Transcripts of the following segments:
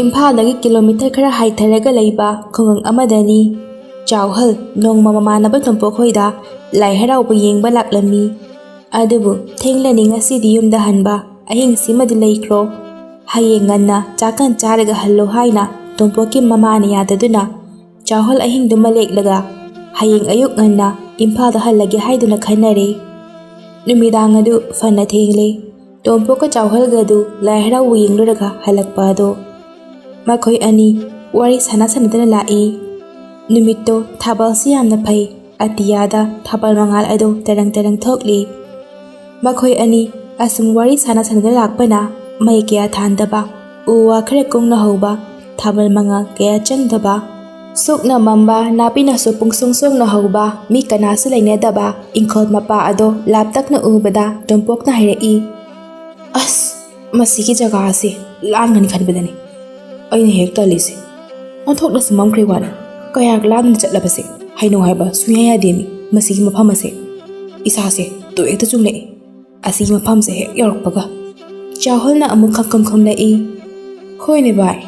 ꯏꯝꯐꯥꯜꯗꯒꯤ ꯀꯤꯂꯣꯃꯤꯇꯔ ꯈꯔ ꯍꯥꯏꯊꯔꯒ ꯂꯩꯕ ꯈꯨꯡꯒꯪ ꯑꯃꯗꯅꯤ ꯆꯥꯎꯍꯜ ꯅꯣꯡꯃ ꯃꯃꯥꯟꯅꯕ ꯇꯣꯝꯄꯣꯛꯈꯣꯏꯗ ꯂꯥꯏ ꯍꯔꯥꯎꯕ ꯌꯦꯡꯕ ꯂꯥꯛꯂꯝꯃꯤ꯫ ꯑꯗꯨꯕꯨ ꯊꯦꯡꯂꯅꯤ ꯉꯁꯤꯗꯤ ꯌꯨꯝꯗ ꯍꯟꯕ ꯑꯍꯤꯡꯁꯤꯃꯗꯤ ꯂꯩꯈ꯭ꯔꯣ ꯍꯌꯦꯡ ꯉꯟꯅ ꯆꯥꯛꯀꯟ ꯆꯥꯔꯒ ꯍꯜꯂꯨ ꯍꯥꯏꯅ ꯇꯣꯝꯄꯣꯛꯀꯤ ꯃꯃꯥꯅ ꯌꯥꯗꯗꯨꯅ ꯆꯥꯎꯍꯜ ꯑꯍꯤꯡꯗꯨꯃ ꯂꯦꯛꯂꯒ ꯍꯌꯦꯡ ꯑꯌꯨꯛ ꯉꯟꯅ ꯏꯝꯐꯥꯜꯗ ꯍꯜꯂꯒꯦ ꯍꯥꯏꯗꯨꯅ ꯈꯟꯅꯔꯦ꯫ ꯅꯨꯃꯤꯗꯥꯡ ꯑꯗꯨ ꯐꯅ ꯊꯦꯡꯂꯦ ꯇꯣꯝꯄꯣꯛꯀ ꯆꯥꯎꯍꯜꯒꯗꯨ ꯂꯥꯏ ꯍꯔꯥꯎꯕ ꯌꯦꯡꯂꯨꯔꯒ ꯍꯜꯂꯛꯄ ꯑꯗꯣ ꯃꯈꯣꯏ ꯑꯅꯤ ꯋꯥꯔꯤ ꯁꯥꯟꯅꯗꯨꯅ ꯂꯥꯛꯏ꯫ ꯅꯨꯃꯤꯠꯇꯣ ꯊꯥꯕꯜꯁꯤ ꯌꯥꯝꯅ ꯐꯩ ꯑꯇꯤꯌꯥꯗ ꯊꯥꯕꯜ ꯃꯉꯥꯜ ꯑꯗꯨ ꯇꯔꯪ ꯇꯔꯪ ꯊꯣꯛꯂꯤ꯫ ꯃꯈꯣꯏ ꯑꯅꯤ ꯑꯁꯨꯝ ꯋꯥꯔꯤ ꯁꯥꯟꯅꯗꯨꯅ ꯂꯥꯛꯄꯅ ꯃꯩ ꯀꯌꯥ ꯊꯥꯟꯗꯕ ꯎ ꯋꯥ ꯈꯔ ꯀꯨꯡꯅ ꯍꯧꯕ ꯊꯥꯕꯜ ꯃꯉꯥꯜ ꯀꯌా ꯆꯪꯗꯕ ꯁꯨꯛꯅ ꯃꯝꯕ ꯅꯥꯄꯤꯅꯁꯨ ꯄꯨꯡꯁꯣꯡ ꯁꯣꯡꯅ ꯍꯧꯕ ꯃꯤ ꯀꯅꯥꯁꯨ ꯂꯩꯅꯗꯕ ꯏꯪꯈꯣꯜ ꯃꯄꯥ ꯑꯗꯣ ꯂꯥꯞꯇꯛꯅ ꯎꯕꯗ ꯇꯣꯝꯄꯣꯛꯅ ꯍꯥꯏꯔꯛꯏ, "ꯑꯁ ꯃꯁꯤꯒꯤ ꯖꯒꯥ ꯑꯁꯤ ꯂꯥꯟꯒꯅꯤ ꯈꯟꯕꯗꯅꯤ ꯑꯩꯅ ꯍꯦꯛ ꯇꯜꯂꯤꯁꯦ꯫ ꯑꯣꯟꯊꯣꯛꯅꯁꯨ ꯃꯝꯈ꯭ꯔꯦ ꯋꯥꯅꯤ ꯀꯌꯥ ꯂꯥꯟꯅ ꯆꯠꯂꯕꯁꯦ ꯍꯩꯅꯧ ꯍꯥꯏꯕ ꯁꯨꯡꯌꯥ ꯌꯥꯗꯦꯃꯤ ꯃꯁꯤꯒꯤ ꯃꯐꯝ ꯑꯁꯦ꯫ ꯏꯁꯥꯁꯦ ꯇꯨ ꯍꯦꯛꯇ ꯆꯨꯡꯂꯛꯏ ꯑꯁꯤꯒꯤ ꯃꯐꯝꯁꯦ ꯍꯦꯛ ꯌꯧꯔꯛꯄꯒ꯫ ꯆꯥꯎꯍꯜꯅ ꯑꯃꯨꯛ ꯈꯪꯈꯨꯝ ꯈꯨꯝꯂꯛꯏ, "ꯍꯣꯏꯅꯦ ꯚꯥꯏ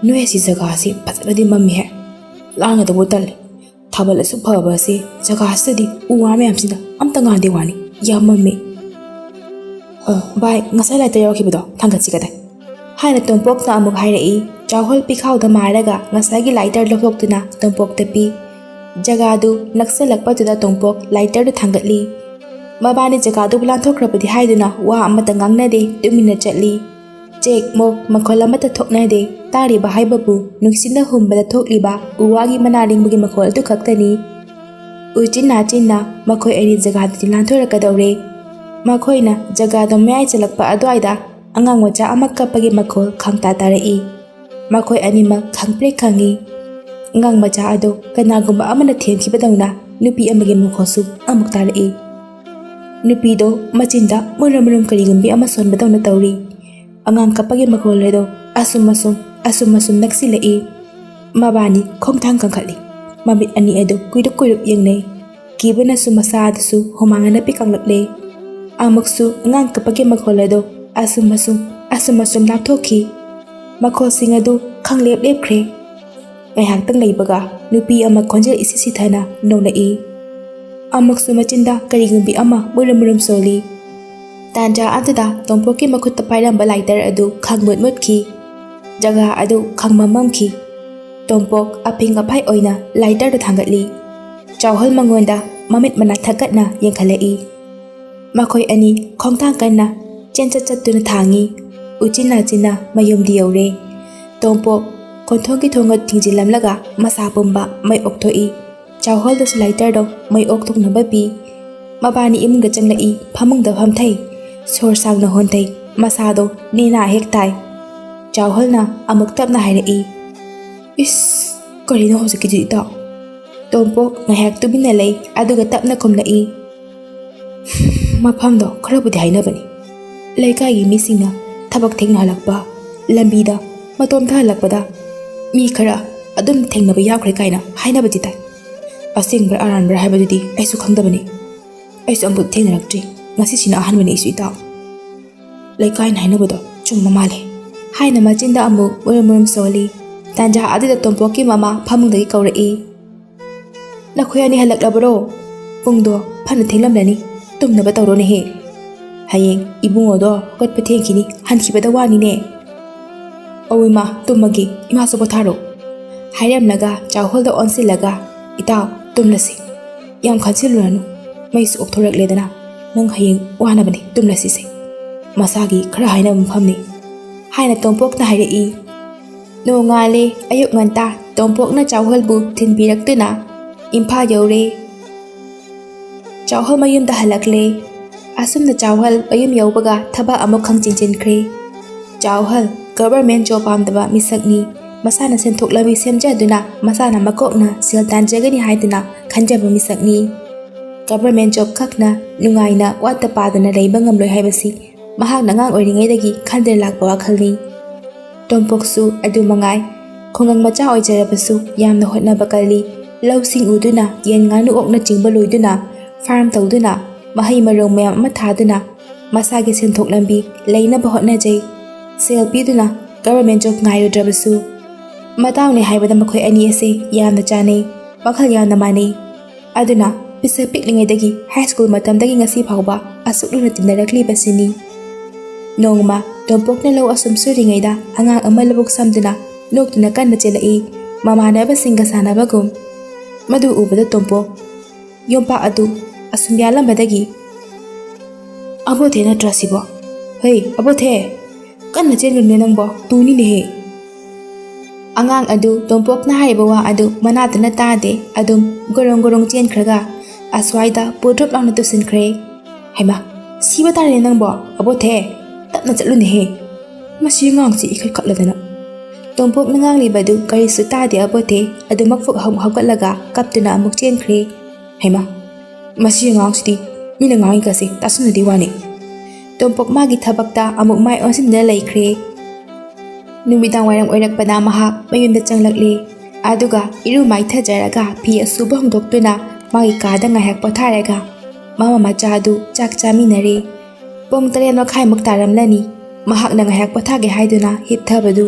ꯅꯣꯏ ꯑꯁꯤ ꯖꯒꯥꯁꯤ ꯐꯖꯅꯗꯤ ꯃꯝꯃꯤꯍꯦ ꯂꯥꯟꯒꯗꯧꯕ ꯇꯜꯂꯤ꯫ ꯊꯥꯕꯜ ꯑꯁꯨꯛ ꯐꯕ ꯑꯁꯤ ꯖꯒꯥꯁꯤꯗꯗꯤ ꯎ ꯋꯥ ꯃꯌꯥꯝꯁꯤꯗ ꯑꯝꯇ ꯉꯥꯟꯗꯦ ꯋꯥꯅꯤ ꯌꯥꯝ ꯃꯝꯃꯤ꯫ ꯚꯥꯏ ꯉꯁꯥꯏ ꯂꯥꯏꯇꯔ ꯌꯥꯎꯈꯤꯕꯗꯣ ꯊꯥꯡꯒꯠꯁꯤ ꯀꯗꯥꯏ?" ꯍꯥꯏꯅ ꯇꯣꯝꯄꯣꯛꯅ ꯑꯃꯨꯛ ꯍꯥꯏꯔꯛꯏ꯫ ꯆꯥꯎꯍꯜ ꯄꯤꯈꯥꯎꯗ ꯃꯥꯔꯒ ꯉꯁꯥꯏꯒꯤ ꯂꯥꯏꯇꯔ ꯂꯧꯊꯣꯛꯇꯨꯅ ꯇꯣꯝꯄꯣꯛꯇ ꯄꯤ꯫ ꯖꯒꯥꯗꯨ ꯅꯛꯁꯜꯂꯛꯄꯗꯨꯗ ꯇꯣꯝꯄꯣꯛ ꯂꯥꯏꯇꯔꯗꯨ ꯊꯥꯡꯒꯠꯂꯤ꯫ ꯃꯕꯥꯅꯤ ꯖꯒꯥꯗꯨꯕꯨ ꯂꯥꯟꯊꯣꯛꯈ꯭ꯔꯕꯗꯤ ꯍꯥꯏꯗꯨꯅ ꯋꯥ ꯑꯃꯠꯇ ꯉꯥꯡꯅꯗꯦ ꯇꯨꯃꯤꯟꯅ ꯆꯠꯂꯤ꯫ ꯆꯦꯛ ꯃꯣꯛ ꯃꯈꯣꯜ ꯑꯃꯠꯇ ꯊꯣꯛꯅꯗꯦ ꯇꯥꯔꯤꯕ ꯍꯥꯏꯕꯕꯨ ꯅꯨꯡꯁꯤꯠꯅ ꯍꯨꯝꯕꯗ ꯊꯣꯛꯂꯤꯕ ꯎ ꯋꯥꯒꯤ ꯃꯅꯥ ꯂꯦꯡꯕꯒꯤ ꯃꯈꯣꯜ ꯑꯗꯨ ꯈꯛꯇꯅꯤ꯫ ꯎꯆꯤꯟ ꯅꯥꯆꯤꯟꯅ ꯃꯈꯣꯏ ꯑꯅꯤ ꯖꯒꯥꯗꯨꯗꯤ ꯂꯥꯟꯊꯣꯔꯛꯀꯗꯧꯔꯦ꯫ ꯃꯈꯣꯏꯅ ꯖꯒꯥꯗꯣ ꯃꯌꯥꯏ ꯆꯜꯂꯛꯄ ꯑꯗꯨꯋꯥꯏꯗ ꯑꯉꯥꯡ ꯃꯆꯥ ꯑꯃ ꯀꯞꯄꯒꯤ ꯃꯈꯣꯜ ꯈꯪꯇꯥ ꯇꯥꯔꯛꯏ꯫ ꯃꯈꯣꯏ ꯑꯅꯤꯃꯛ ꯈꯪꯄ꯭ꯔꯦꯛ ꯈꯪꯏ꯫ ꯑꯉꯥꯡ ꯃꯆꯥ ꯑꯗꯣ ꯀꯅꯥꯒꯨꯝꯕ ꯑꯃꯅ ꯊꯦꯝꯈꯤꯕꯗꯧꯅ ꯅꯨꯄꯤ ꯑꯃꯒꯤ ꯃꯈꯣꯜꯁꯨ ꯑꯃꯨꯛ ꯇꯥꯔꯛꯏ꯫ ꯅꯨꯄꯤꯗꯣ ꯃꯆꯤꯟꯗ ꯃꯨꯔꯨꯝ ꯃꯨꯔꯨꯝ ꯀꯔꯤꯒꯨꯝꯕꯤ ꯑꯃ ꯁꯣꯟꯕꯗꯧꯅ ꯇꯧꯔꯤ꯫ ꯑꯉꯥꯡ ꯀꯞꯄꯒꯤ ꯃꯈꯣꯜ ꯑꯗꯣ ꯑꯁꯨꯝ ꯑꯁꯨꯝ ꯅꯛꯁꯤꯜꯂꯛꯏ꯫ ꯃꯕꯥꯅꯤ ꯈꯣꯡꯊꯥꯡ ꯀꯟꯈꯠꯂꯤ꯫ ꯃꯃꯤꯠ ꯑꯅꯤ ꯑꯗꯨ ꯀꯨꯏꯔꯨꯞ ꯀꯨꯏꯔꯨꯞ ꯌꯦꯡꯅꯩ꯫ ꯀꯤꯕꯅꯁꯨ ꯃꯁꯥꯗꯨꯁꯨ ꯍꯨꯃꯥꯡ ꯑꯅꯞꯄꯤ ꯀꯪꯂꯛꯂꯦ꯫ ꯑꯃꯨꯛꯁꯨ ꯑꯉꯥꯡ ꯀꯞꯄꯒꯤ ꯃꯈꯣꯜ ꯑꯗꯣ ꯑꯁꯨꯝ ꯂꯥꯞꯊꯣꯛꯈꯤ꯫ ꯃꯈꯣꯜꯁꯤꯡ ꯑꯗꯨ ꯈꯪꯂꯦꯞ ꯂꯦꯞꯈ꯭ꯔꯦ꯫ ꯉꯥꯏꯍꯥꯛꯇꯪ ꯂꯩꯕꯒ ꯅꯨꯄꯤ ꯑꯃ ꯈꯣꯟꯖꯦꯜ ꯏꯁꯤ ꯁꯤꯊꯅ ꯅꯣꯛꯂꯛꯏ꯫ ꯑꯃꯨꯛꯁꯨ ꯃꯆꯤꯟꯗ ꯀꯔꯤꯒꯨꯝꯕꯤ ꯑꯃ ꯃꯨꯔꯨꯝ ꯃꯨꯔꯨꯝ ꯁꯣꯜꯂꯤ꯫ ꯇꯥꯟꯖꯥ ꯑꯗꯨꯗ ꯇꯣꯝꯄꯣꯛꯀꯤ ꯃꯈꯨꯠꯇ ꯄꯥꯏꯔꯝꯕ ꯂꯥꯏꯇꯔ ꯑꯗꯨ ꯈꯪꯃꯨꯠ ꯃꯨꯠꯈꯤ꯫ ꯖꯒꯥ ꯑꯗꯨ ꯈꯪꯃꯝ ꯃꯝꯈꯤ꯫ ꯇꯣꯝꯄꯣꯛ ꯑꯐꯤꯡ ꯑꯐꯥꯏ ꯑꯣꯏꯅ ꯂꯥꯏꯇꯔꯗꯨ ꯊꯥꯡꯒꯠꯂꯤ꯫ ꯆꯥꯎꯍꯜ ꯃꯉꯣꯟꯗ ꯃꯃꯤꯠ ꯃꯅꯥ ꯊꯛꯀꯠꯅ ꯌꯦꯡꯈꯠꯂꯛꯏ꯫ ꯃꯈꯣꯏ ꯑꯅꯤ ꯈꯣꯡꯊꯥꯡ ꯀꯟꯅ ꯆꯠꯇꯨꯅ ꯊꯥꯡꯏ꯫ ꯎꯆꯤꯟ ꯅꯥꯆꯤꯟꯅ ꯃꯌꯨꯝꯗꯤ ꯌꯧꯔꯦ꯫ ꯇꯣꯝꯄꯣꯛ ꯀꯣꯟꯊꯣꯡꯒꯤ ꯊꯣꯡꯒ ꯊꯤꯡꯖꯤꯜꯂꯝꯂꯒ ꯃꯁꯥ ꯄꯨꯝꯕ ꯃꯩ ꯑꯣꯛꯊꯣꯛꯏ꯫ ꯆꯥꯎꯍꯜꯗꯁꯨ ꯂꯥꯏꯇꯔꯗꯣ ꯃꯩ ꯑꯣꯛꯊꯣꯛꯅꯕ ꯄꯤ꯫ ꯃꯕꯥꯅꯤ ꯏꯃꯨꯡꯗ ꯆꯪꯂꯛꯏ꯫ ꯐꯃꯨꯡꯗ ꯐꯝꯊꯩ꯫ ꯁꯣꯔ ꯁꯥꯡꯅ ꯍꯣꯟꯊꯩ꯫ ꯃꯁꯥꯗꯣ ꯅꯦꯅꯥ ꯍꯦꯛ ꯇꯥꯏ꯫ ꯆꯥꯎꯍꯜꯅ ꯑꯃꯨꯛ ꯇꯞꯅ ꯍꯥꯏꯔꯛꯏ, "ꯏꯁ ꯀꯔꯤꯅꯣ ꯍꯧꯖꯤꯛꯀꯤꯗꯨ ꯏꯇꯥꯎ?" ꯇꯣꯝꯄꯣꯛ ꯉꯥꯏꯍꯥꯛ ꯇꯨꯃꯤꯟꯅ ꯂꯩ ꯑꯗꯨꯒ ꯇꯞꯅ ꯈꯨꯝꯂꯛꯏ, "ꯃꯐꯝꯗꯣ ꯈꯔꯕꯨꯗꯤ ꯍꯥꯏꯅꯕꯅꯤ꯫ ꯂꯩꯀꯥꯏꯒꯤ ꯃꯤꯁꯤꯡꯅ ꯊꯕꯛ ꯊꯦꯡꯅ ꯍꯜꯂꯛꯄ ꯂꯝꯕꯤꯗ ꯃꯇꯣꯝꯇ ꯍꯜꯂꯛꯄꯗ ꯃꯤ ꯈꯔ ꯑꯗꯨꯝ ꯊꯦꯡꯅꯕ ꯌꯥꯎꯈ꯭ꯔꯦ ꯀꯥꯏꯅ ꯍꯥꯏꯅꯕꯗꯤ ꯇꯥꯏ꯫ ꯑꯁꯦꯡꯕ꯭ꯔꯥ ꯑꯔꯥꯟꯕ꯭ꯔꯥ ꯍꯥꯏꯕꯗꯨꯗꯤ ꯑꯩꯁꯨ ꯈꯪꯗꯕꯅꯤ꯫ ꯑꯩꯁꯨ ꯑꯃꯨꯛ ꯊꯦꯡꯅꯔꯛꯇ꯭ꯔꯤ ꯉꯁꯤꯁꯤꯅ ꯑꯍꯥꯟꯕꯅꯤ ꯑꯩꯁꯨ ꯏꯇꯥꯎ꯫ ꯂꯩꯀꯥꯏꯅ ꯍꯥꯏꯅꯕꯗꯣ ꯆꯨꯝꯕ ꯃꯥꯜꯂꯦ." ꯍꯥꯏꯅ ꯃꯆꯤꯟꯗ ꯑꯃꯨꯛ ꯃꯨꯔꯨꯝ ꯃꯨꯔꯨꯝ ꯁꯣꯜꯂꯤ꯫ ꯇꯥꯟꯖꯥ ꯑꯗꯨꯗ ꯇꯣꯝꯄꯣꯛꯀꯤ ꯃꯃꯥ ꯐꯃꯨꯡꯗꯒꯤ ꯀꯧꯔꯛꯏ, "ꯅꯈꯣꯏ ꯑꯅꯤ ꯍꯜꯂꯛꯂꯕꯔꯣ? ꯄꯨꯡꯗꯣ ꯐꯅ ꯊꯦꯡꯂꯝꯂꯅꯤ ꯇꯨꯝꯅꯕ ꯇꯧꯔꯣꯅꯦꯍꯦ꯫ ꯍꯌꯦꯡ ꯏꯕꯨꯡꯉꯣꯗꯣ ꯍꯧꯒꯠꯄ ꯊꯦꯡꯈꯤꯅꯤ ꯍꯟꯈꯤꯕꯗ ꯋꯥꯅꯤꯅꯦ." "ꯑꯧ ꯏꯃꯥ ꯇꯨꯝꯃꯒꯦ ꯏꯃꯥꯁꯨ ꯄꯣꯊꯥꯔꯣ." ꯍꯥꯏꯔꯝꯂꯒ ꯆꯥꯎꯍꯜꯗ ꯑꯣꯟꯁꯤꯜꯂꯒ, "ꯏꯇꯥꯎ ꯇꯨꯝꯂꯁꯤ ꯌꯥꯝ ꯈꯟꯖꯤꯜꯂꯨꯔꯅꯨ ꯃꯩꯁꯨ ꯑꯣꯛꯊꯣꯔꯛꯂꯦꯗꯅ ꯅꯪ ꯍꯌꯦꯡ ꯋꯥꯅꯕꯅꯤ ꯇꯨꯝꯂꯁꯤꯁꯦ ꯃꯁꯥꯒꯤ ꯈꯔ ꯍꯥꯏꯅꯕ ꯃꯐꯝꯅꯤ." ꯍꯥꯏꯅ ꯇꯣꯝꯄꯣꯛꯅ ꯍꯥꯏꯔꯛꯏ꯫ ꯅꯣꯡꯉꯥꯜꯂꯦ ꯑꯌꯨꯛ ꯉꯟꯇꯥ ꯇꯣꯝꯄꯣꯛꯅ ꯆꯥꯎꯍꯜꯕꯨ ꯊꯤꯟꯕꯤꯔꯛꯇꯨꯅ ꯏꯝꯐꯥꯜ ꯌꯧꯔꯦ꯫ ꯆꯥꯎꯍꯜ ꯃꯌꯨꯝꯗ ꯍꯜꯂꯛꯂꯦ꯫ ꯑꯁꯨꯝꯅ ꯆꯥꯎꯍꯜ ꯃꯌꯨꯝ ꯌꯧꯕꯒ ꯊꯕꯛ ꯑꯃꯨꯛ ꯈꯪꯆꯤꯟꯈ꯭ꯔꯦ꯫ ꯆꯥꯎꯍꯜ ꯒꯚꯔꯟꯃꯦꯟꯠ ꯖꯣꯕ ꯄꯥꯝꯗꯕ ꯃꯤꯁꯛꯅꯤ꯫ ꯃꯁꯥꯅ ꯁꯦꯟꯊꯣꯛ ꯂꯝꯕꯤ ꯁꯦꯝꯖꯗꯨꯅ ꯃꯁꯥꯅ ꯃꯀꯣꯛꯅ ꯁꯦꯜ ꯇꯥꯟꯖꯒꯅꯤ ꯍꯥꯏꯗꯨꯅ ꯈꯟꯖꯕ ꯃꯤꯁꯛꯅꯤ꯫ ꯒꯚꯔꯟꯃꯦꯟꯠ ꯖꯣꯕ ꯈꯛꯅ ꯅꯨꯡꯉꯥꯏꯅ ꯋꯥꯠꯇ ꯄꯥꯗꯅ ꯂꯩꯕ ꯉꯝꯂꯣꯏ ꯍꯥꯏꯕꯁꯤ ꯃꯍꯥꯛꯅ ꯑꯉꯥꯡ ꯑꯣꯏꯔꯤꯉꯩꯗꯒꯤ ꯈꯟꯗꯨꯅ ꯂꯥꯛꯄ ꯋꯥꯈꯜꯅꯤ꯫ ꯇꯣꯝꯄꯣꯛꯁꯨ ꯑꯗꯨ ꯃꯉꯥꯏ꯫ ꯈꯨꯡꯒꯪ ꯃꯆꯥ ꯑꯣꯏꯖꯔꯕꯁꯨ ꯌꯥꯝꯅ ꯍꯣꯠꯅꯕ ꯀꯜꯂꯤ꯫ ꯂꯧꯁꯤꯡ ꯎꯗꯨꯅ ꯌꯦꯟ ꯉꯥꯅꯨ ꯑꯣꯛꯅꯆꯤꯡꯕ ꯂꯣꯏꯗꯨꯅ ꯐꯥꯔꯝ ꯇꯧꯗꯨꯅ ꯃꯍꯩ ꯃꯔꯣꯡ ꯃꯌꯥꯝ ꯑꯃ ꯊꯥꯗꯨꯅ ꯃꯁꯥꯒꯤ ꯁꯦꯟꯊꯣꯛ ꯂꯝꯕꯤ ꯂꯩꯅꯕ ꯍꯣꯠꯅꯖꯩ꯫ ꯁꯦꯜ ꯄꯤꯗꯨꯅ ꯒꯕꯔꯃꯦꯟ ꯖꯣꯕ ꯉꯥꯏꯔꯨꯗ꯭ꯔꯕꯁꯨ ꯃꯇꯥꯎꯅꯦ ꯍꯥꯏꯕꯗ ꯃꯈꯣꯏ ꯑꯅꯤ ꯑꯁꯤ ꯌꯥꯝꯅ ꯆꯥꯅꯩ, ꯋꯥꯈꯜ ꯌꯥꯝꯅ ꯃꯥꯟꯅꯩ꯫ ꯑꯗꯨꯅ ꯄꯤꯁꯛ ꯄꯤꯛꯂꯤꯉꯩꯗꯒꯤ ꯍꯥꯏ ꯁ꯭ꯀꯨꯜ ꯃꯇꯝꯗꯒꯤ ꯉꯁꯤ ꯐꯥꯎꯕ ꯑꯁꯨꯛ ꯂꯨꯅ ꯇꯤꯟꯅꯔꯛꯂꯤꯕꯁꯤꯅꯤ꯫ ꯅꯣꯡꯃ ꯇꯣꯝꯄꯣꯛꯅ ꯂꯧ ꯑꯁꯨꯝ ꯁꯨꯔꯤꯉꯩꯗ ꯑꯉꯥꯡ ꯑꯃ ꯂꯧꯕꯨꯛ ꯁꯝꯗꯨꯅ ꯅꯣꯛꯇꯨꯅ ꯀꯟꯅ ꯆꯦꯜꯂꯛꯏ, ꯃꯃꯥꯟꯅꯕꯁꯤꯡꯒ ꯁꯥꯟꯅꯕꯒꯨꯝ꯫ ꯃꯗꯨ ꯎꯕꯗ ꯇꯣꯝꯄꯣꯛ ꯌꯣꯝꯄꯥꯛ ꯑꯗꯨ ꯑꯁꯨꯝ ꯌꯥꯜꯂꯝꯕꯗꯒꯤ "ꯑꯕꯣꯊꯦ ꯅꯠꯇ꯭ꯔꯥ ꯁꯤꯕꯣ? ꯍꯩ ꯑꯕꯣꯊꯦ, ꯀꯟꯅ ꯆꯦꯟꯒꯅꯨꯅꯦ ꯅꯪꯕꯣ, ꯇꯨꯅꯤꯅꯦꯍꯦ!" ꯑꯉꯥꯡ ꯑꯗꯨ ꯇꯣꯝꯄꯣꯛꯅ ꯍꯥꯏꯔꯤꯕ ꯋꯥ ꯑꯗꯨ ꯃꯅꯥꯇꯅ ꯇꯥꯗꯦ, ꯑꯗꯨꯝ ꯒꯣꯔꯣꯡ ꯒꯣꯔꯣꯡ ꯆꯦꯟꯈ꯭ꯔꯒ ꯑꯁ꯭ꯋꯥꯏꯗ ꯄꯨꯗ꯭ꯔꯨꯞ ꯂꯥꯎꯅ ꯇꯨꯁꯤꯟꯈ꯭ꯔꯦ꯫ "ꯍꯩꯃꯥ, ꯁꯤꯕ ꯇꯥꯔꯦꯅꯦ ꯅꯪꯕꯣ, ꯑꯕꯣꯊꯦ, ꯇꯞꯅ ꯆꯠꯂꯨꯅꯦꯍꯦ! ꯃꯁꯤ ꯑꯉꯥꯡꯁꯤ ꯏꯈꯠ ꯈꯠꯂꯗꯅ!" ꯇꯣꯝꯄꯣꯛꯅ ꯉꯥꯡꯂꯤꯕꯗꯨ ꯀꯔꯤꯁꯨ ꯇꯥꯗꯦ ꯑꯕꯣꯊꯦ ꯑꯗꯨꯃꯛ ꯐꯨꯛ ꯍꯧꯒꯠꯂꯒ ꯀꯞꯇꯨꯅ ꯑꯃꯨꯛ ꯆꯦꯟꯈ꯭ꯔꯦ꯫ "ꯍꯩꯃꯥ, ꯃꯁꯤ ꯑꯉꯥꯡꯁꯤꯗꯤ ꯃꯤꯅ ꯉꯥꯡꯉꯤꯒꯁꯦ ꯇꯥꯁꯟꯅꯗꯦ ꯋꯥꯅꯤ!" ꯇꯣꯝꯄꯣꯛ ꯃꯥꯒꯤ ꯊꯕꯛꯇ ꯑꯃꯨꯛ ꯃꯥꯏ ꯑꯣꯟꯁꯤꯟꯗꯨꯅ ꯂꯩꯈ꯭ꯔꯦ꯫ ꯅꯨꯃꯤꯗꯥꯡ ꯋꯥꯏꯔꯝ ꯑꯣꯏꯔꯛꯄꯗ ꯃꯍꯥꯛ ꯃꯌꯨꯝꯗ ꯆꯪꯂꯛꯂꯦ꯫ ꯑꯗꯨꯒ ꯏꯔꯨ ꯃꯥꯏꯊꯖꯔꯒ ꯐꯤ ꯑꯁꯨꯕ ꯍꯣꯡꯗꯣꯛꯇꯨꯅ ꯃꯥꯒꯤ ꯀꯥꯗ ꯉꯥꯏꯍꯥꯛ ꯄꯣꯊꯥꯔꯒ ꯃꯃꯥ ꯃꯆꯥꯗꯨ ꯆꯥꯛ ꯆꯥꯃꯤꯟꯅꯔꯦ꯫ ꯄꯨꯡ 7:30 ꯇꯥꯔꯝꯂꯅꯤ ꯃꯍꯥꯛꯅ ꯉꯥꯏꯍꯥꯛ ꯄꯣꯊꯥꯒꯦ ꯍꯥꯏꯗꯨꯅ ꯍꯤꯞꯊꯕꯗꯨ꯫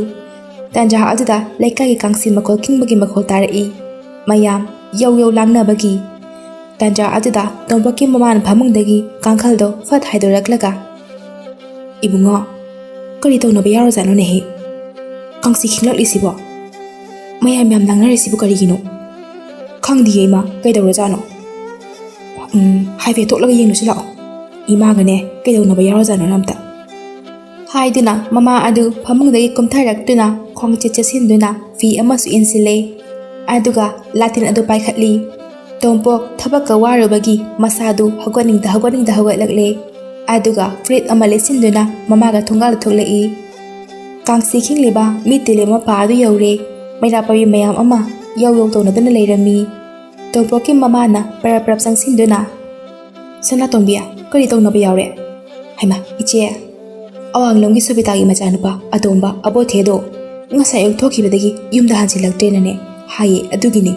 ꯇꯥꯟꯖꯥ ꯑꯗꯨꯗ ꯂꯩꯀꯥꯏꯒꯤ ꯀꯥꯡꯁꯤ ꯃꯈꯣꯜ ꯈꯤꯡꯕꯒꯤ ꯃꯈꯣꯜ ꯇꯥꯔꯛꯏ, ꯃꯌꯥꯝ ꯌꯧ ꯌꯧ ꯂꯥꯡꯅꯕꯒꯤ꯫ ꯇꯥꯟꯖꯥ ꯑꯗꯨꯗ ꯇꯣꯝꯄꯣꯛꯀꯤ ꯃꯃꯥꯅ ꯐꯃꯨꯡꯗꯒꯤ ꯀꯥꯡꯈꯜꯗꯣ ꯐꯠ ꯍꯥꯏꯗꯣꯔꯛꯂꯒ, "ꯏꯕꯨꯡꯉꯣ, ꯀꯔꯤ ꯇꯧꯅꯕ ꯌꯥꯎꯔꯖꯥꯠꯅꯣꯅꯦꯍꯦ? ꯀꯥꯡꯁꯤ ꯈꯤꯡꯂꯛꯂꯤꯁꯤꯕꯣ? ꯃꯌꯥꯝ ꯌꯥꯝ ꯂꯥꯡꯅꯔꯤꯁꯤꯕꯨ ꯀꯔꯤꯒꯤꯅꯣ?" "ꯈꯪꯗꯤꯌꯦ ꯏꯃꯥ, ꯀꯩꯗꯧꯔꯖꯥꯠꯅꯣ?" "ꯍꯥꯏꯐꯦꯠ ꯊꯣꯛꯂꯒ ꯌꯦꯡꯂꯨꯁꯤ ꯂꯥꯛꯑꯣ, ꯏꯃꯥꯒꯅꯦ ꯀꯩꯗꯧꯅꯕ ꯌꯥꯎꯔꯖꯥꯠꯅꯣ ꯑꯝꯇ." ꯍꯥꯏꯗꯨꯅ ꯃꯃꯥ ꯑꯗꯨ ꯐꯃꯨꯡꯗꯒꯤ ꯀꯨꯝꯊꯔꯛꯇꯨꯅ ꯈꯣꯡꯆꯦꯠ ꯆꯦꯠꯁꯤꯟꯗꯨꯅ ꯐꯤ ꯑꯃꯁꯨ ꯏꯟꯁꯤꯜꯂꯦ, ꯑꯗꯨꯒ ꯂꯥꯇꯤꯟ ꯑꯗꯨ ꯄꯥꯏꯈꯠꯂꯤ꯫ ꯇꯣꯝꯄꯣꯛ ꯊꯕꯛꯀ ꯋꯥꯔꯨꯕꯒꯤ ꯃꯁꯥꯗꯨ ꯍꯧꯒꯠꯅꯤꯡꯗ ꯍꯧꯒꯠꯂꯛꯂꯦ, ꯑꯗꯨꯒ ꯐꯨꯔꯤꯠ ꯑꯃ ꯂꯤꯠꯁꯤꯟꯗꯨꯅ ꯃꯃꯥꯒ ꯊꯣꯡꯒꯥꯜꯗ ꯊꯣꯛꯂꯛꯏ꯫ ꯀꯥꯡꯁꯤ ꯈꯤꯡꯂꯤꯕ ꯃꯤ ꯇꯤꯜꯂꯦ ꯃꯄꯥ ꯑꯗꯨ ꯌꯧꯔꯦ꯫ ꯃꯩꯔꯥ ꯄꯥꯏꯕꯤ ꯃꯌꯥꯝ ꯑꯃ ꯌꯧ ꯌꯧ ꯇꯧꯅꯗꯨꯅ ꯂꯩꯔꯝꯃꯤ꯫ ꯇꯣꯝꯄꯣꯛꯀꯤ ꯃꯃꯥꯅ ꯄꯔꯞ ꯄꯔꯞ ꯆꯪꯁꯤꯟꯗꯨꯅ, "ꯁꯅꯥꯇꯣꯝꯕꯤ, ꯀꯔꯤ ꯇꯧꯅꯕ ꯌꯥꯎꯔꯦ?" "ꯍꯩꯃꯥ ꯏꯆꯦ, ꯑꯋꯥꯡꯂꯣꯝꯒꯤ ꯁꯣꯕꯤꯇꯥꯒꯤ ꯃꯆꯥꯅꯨꯄꯥ ꯑꯇꯣꯝꯕ ꯑꯕꯣꯊꯦꯗꯣ ꯉꯁꯥꯏ ꯑꯌꯨꯛ ꯊꯣꯛꯈꯤꯕꯗꯒꯤ ꯌꯨꯝꯗ ꯍꯟꯖꯤꯜꯂꯛꯇ꯭ꯔꯦꯅꯅꯦ ꯍꯥꯏꯌꯦ, ꯑꯗꯨꯒꯤꯅꯤ."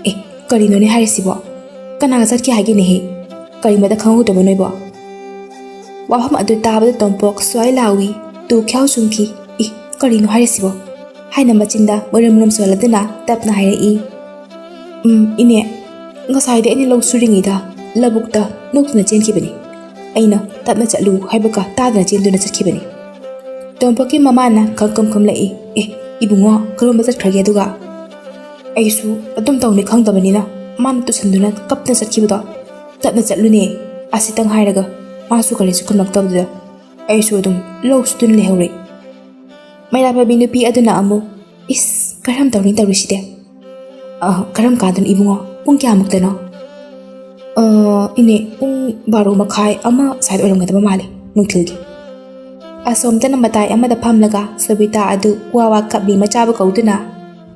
"ꯑꯦ, ꯀꯔꯤꯅꯣꯅꯦ ꯍꯥꯏꯔꯤꯁꯤꯕꯣ? ꯀꯅꯥꯒ ꯆꯠꯀꯦ ꯍꯥꯏꯒꯦꯅꯦꯍꯦ? ꯀꯔꯤꯃꯇ ꯈꯪꯍꯧꯗ꯭ꯔꯕ ꯅꯣꯏꯕꯣ?" ꯋꯥꯐꯝ ꯑꯗꯨ ꯇꯥꯕꯗ ꯇꯣꯝꯄꯣꯛ ꯁ꯭ꯋꯥꯏ ꯂꯥꯎꯏ, ꯇꯨ ꯈ꯭ꯌꯥꯎ ꯆꯨꯝꯈꯤ꯫ "ꯀꯔꯤꯅꯣ ꯍꯥꯏꯔꯤꯁꯤꯕꯣ?" ꯍꯥꯏꯅ ꯃꯆꯤꯟꯗ ꯃꯨꯔꯨꯝ ꯃꯨꯔꯨꯝ ꯁꯣꯜꯂꯗꯨꯅ ꯇꯞꯅ ꯍꯥꯏꯔꯛꯏ, "ꯏꯅꯦ, ꯉꯁꯥꯏꯗꯤ ꯑꯩꯅ ꯂꯧ ꯁꯨꯔꯤꯉꯩꯗ ꯂꯧꯕꯨꯛꯇ ꯅꯣꯛꯇꯨꯅ ꯆꯦꯟꯈꯤꯕꯅꯤ꯫ ꯑꯩꯅ ꯇꯞꯅ ꯆꯠꯂꯨ ꯍꯥꯏꯕꯒ ꯇꯥꯗꯅ ꯆꯦꯟꯗꯨꯅ ꯆꯠꯈꯤꯕꯅꯤ." ꯇꯣꯝꯄꯣꯛꯀꯤ ꯃꯃꯥꯅ ꯈꯪꯀꯨꯝ ꯈꯨꯝꯂꯛꯏ, "ꯏꯕꯨꯡꯉꯣ, ꯀꯔꯣꯝꯗ ꯆꯠꯈ꯭ꯔꯒꯦ ꯑꯗꯨꯒ?" "ꯑꯩꯁꯨ ꯑꯗꯨꯝ ꯇꯧꯅꯤ ꯈꯪꯗꯕꯅꯤꯅ ꯃꯥꯅ ꯇꯨꯁꯟꯗꯨꯅ ꯀꯞꯇꯅ ꯆꯠꯈꯤꯕꯗꯣ, ꯇꯞꯅ ꯆꯠꯂꯨꯅꯦ ꯑꯁꯤꯇꯪ ꯍꯥꯏꯔꯒ ꯃꯥꯁꯨ ꯀꯔꯤꯁꯨ ꯈꯨꯝꯂꯛꯇꯕꯗꯨꯗ ꯑꯩꯁꯨ ꯑꯗꯨꯝ ꯂꯧ ꯁꯨꯗꯨꯅ ꯂꯩꯍꯧꯔꯦ." ꯃꯩꯔꯥ ꯄꯥꯏꯕꯤ ꯅꯨꯄꯤ ꯑꯗꯨꯅ ꯑꯃꯨꯛ, "ꯀꯔꯝ ꯇꯧꯅꯤ ꯇꯧꯔꯤꯁꯤꯗꯤ? ꯀꯔꯝ ꯀꯥꯟꯗꯅꯣ ꯏꯕꯨꯡꯉꯣ? ꯄꯨꯡ ꯀꯌꯥꯃꯨꯛꯇꯅꯣ?" "ꯏꯅꯦ, ꯄꯨꯡ 12:30 ꯁ꯭ꯋꯥꯏꯗ ꯑꯣꯏꯔꯝꯒꯗꯕ ꯃꯥꯜꯂꯦ, ꯅꯨꯡꯊꯤꯜꯒꯤ." ꯑꯁꯣꯝꯗꯅ ꯃꯇꯥꯏ ꯑꯃꯗ ꯐꯝꯂꯒ ꯁꯣꯕꯤꯇꯥ ꯑꯗꯨ ꯋꯥ ꯋꯥ ꯀꯞꯂꯤ ꯃꯆꯥꯕꯨ ꯀꯧꯗꯨꯅ꯫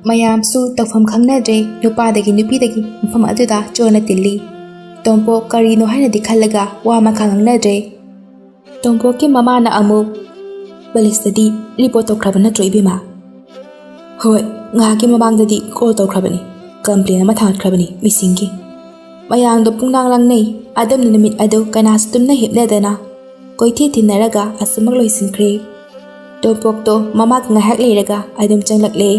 ꯃꯌꯥꯝꯁꯨ ꯇꯧꯐꯝ ꯈꯪꯅꯗ꯭ꯔꯦ, ꯅꯨꯄꯥꯗꯒꯤ ꯅꯨꯄꯤꯗꯒꯤ ꯃꯐꯝ ꯑꯗꯨꯗ ꯆꯣꯟꯅ ꯇꯤꯜꯂꯤ꯫ ꯇꯣꯝꯄꯣꯛ ꯀꯔꯤꯅꯣ ꯍꯥꯏꯅꯗꯤ ꯈꯜꯂꯒ ꯋꯥ ꯃꯈꯥ ꯉꯥꯡꯅꯗ꯭ꯔꯦ꯫ ꯇꯣꯝꯄꯣꯛꯀꯤ ꯃꯃꯥꯅ ꯑꯃꯨꯛ, "ꯄꯨꯂꯤꯁꯇꯗꯤ ꯔꯤꯄꯣꯔꯠ ꯇꯧꯈ꯭ꯔꯕ ꯅꯠꯇ꯭ꯔꯣ ꯏꯕꯦꯝꯃ?" "ꯍꯣꯏ, ꯉꯥꯏꯍꯥꯛꯀꯤ ꯃꯃꯥꯡꯗꯗꯤ ꯀꯣꯜ ꯇꯧꯈ꯭ꯔꯕꯅꯤ, ꯀꯝꯄ꯭ꯂꯦꯟ ꯑꯃ ꯊꯥꯡꯒꯠꯈ꯭ꯔꯕꯅꯤ ꯃꯤꯁꯤꯡꯒꯤ." ꯃꯌꯥꯝꯗꯣ ꯄꯨꯡꯂꯥꯡ ꯂꯥꯡꯅꯩ꯫ ꯑꯗꯨꯝꯅ ꯅꯨꯃꯤꯠ ꯑꯗꯨ ꯀꯅꯥꯁꯨ ꯇꯨꯝꯅ ꯍꯤꯞꯅꯗꯅ ꯀꯣꯏꯊꯤ ꯊꯤꯟꯅꯔꯒ ꯑꯁꯨꯃꯛ ꯂꯣꯏꯁꯤꯟꯈ꯭ꯔꯦ꯫ ꯇꯣꯝꯄꯣꯛꯇꯣ ꯃꯃꯥꯒ ꯉꯥꯏꯍꯥꯛ ꯂꯩꯔꯒ ꯑꯗꯨꯝ ꯆꯪꯂꯛꯂꯦ꯫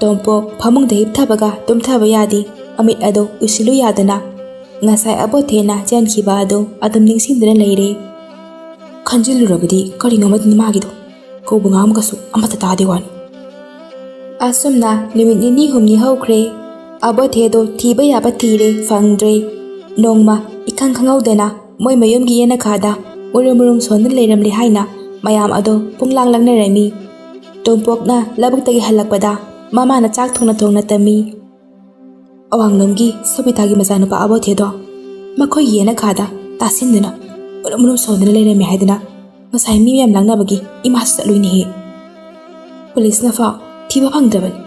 ꯇꯣꯝꯄꯣꯛ ꯐꯃꯨꯡꯗ ꯍꯤꯞꯊꯕꯒ ꯇꯨꯝꯊꯕ ꯌꯥꯗꯦ, ꯃꯃꯤꯠ ꯑꯗꯨ ꯎꯏꯁꯤꯜꯂꯨ ꯌꯥꯗꯅ ꯉꯁꯥꯏ ꯑꯕꯣꯊꯦꯅ ꯆꯦꯟꯈꯤꯕ ꯑꯗꯨ ꯑꯗꯨꯝ ꯅꯤꯡꯁꯤꯡꯗꯨꯅ ꯂꯩꯔꯦ꯫ ꯈꯟꯖꯤꯜꯂꯨꯔꯕꯗꯤ ꯀꯔꯤꯅꯣꯃꯗꯤ ꯃꯥꯒꯤꯗꯣ, ꯀꯧꯕ ꯉꯥꯡꯕꯒꯁꯨ ꯑꯃꯠꯇ ꯇꯥꯗꯦ ꯋꯥꯅꯤ꯫ ꯑꯁꯨꯝꯅ ꯅꯨꯃꯤꯠ 9-10 ꯍꯧꯈ꯭ꯔꯦ꯫ ꯑꯕꯣꯊꯦꯗꯣ ꯊꯤꯕ ꯌꯥꯕ ꯊꯤꯔꯦ, ꯐꯪꯗ꯭ꯔꯦ꯫ ꯅꯣꯡꯃ ꯏꯈꯪ ꯈꯪꯍꯧꯗꯅ ꯃꯣꯏ ꯃꯌꯨꯝꯒꯤ ꯌꯦꯅꯈꯥꯗ ꯃꯨꯔꯨꯝ ꯃꯨꯔꯨꯝ ꯁꯣꯟꯗꯨꯅ ꯂꯩꯔꯝꯂꯦ ꯍꯥꯏꯅ ꯃꯌꯥꯝ ꯑꯗꯣ ꯄꯨꯡꯂꯥꯡ ꯂꯥꯡꯅꯔꯝꯃꯤ꯫ ꯇꯣꯝꯄꯣꯛꯅ ꯂꯧꯕꯨꯛꯇꯒꯤ ꯍꯜꯂꯛꯄꯗ ꯃꯃꯥꯅ ꯆꯥꯛ ꯊꯣꯡꯅ ꯊꯣꯡꯅ ꯇꯝꯃꯤ, "ꯑꯋꯥꯡꯂꯣꯝꯒꯤ ꯁꯣꯕꯤꯇꯥꯒꯤ ꯃꯆꯥꯅꯨꯄꯥ ꯑꯕꯣꯊꯦꯗꯣ ꯃꯈꯣꯏꯒꯤ ꯌꯦꯅꯈꯥꯗ ꯇꯥꯁꯤꯟꯗꯨꯅ ꯃꯨꯔꯨꯝ ꯃꯨꯔꯨꯝ ꯁꯣꯟꯗꯨꯅ ꯂꯩꯔꯝꯃꯦ ꯍꯥꯏꯗꯨꯅ ꯉꯁꯥꯏ ꯃꯤ ꯃꯌꯥꯝ ꯂꯥꯡꯅꯕꯒꯤ ꯏꯃꯥꯁꯨ ꯆꯠꯂꯨꯏꯅꯦꯍꯦ꯫ ꯄꯨꯂꯤꯁꯅ ꯐꯥꯎ ꯊꯤꯕ ꯐꯪꯗ꯭ꯔꯕꯅꯤ꯫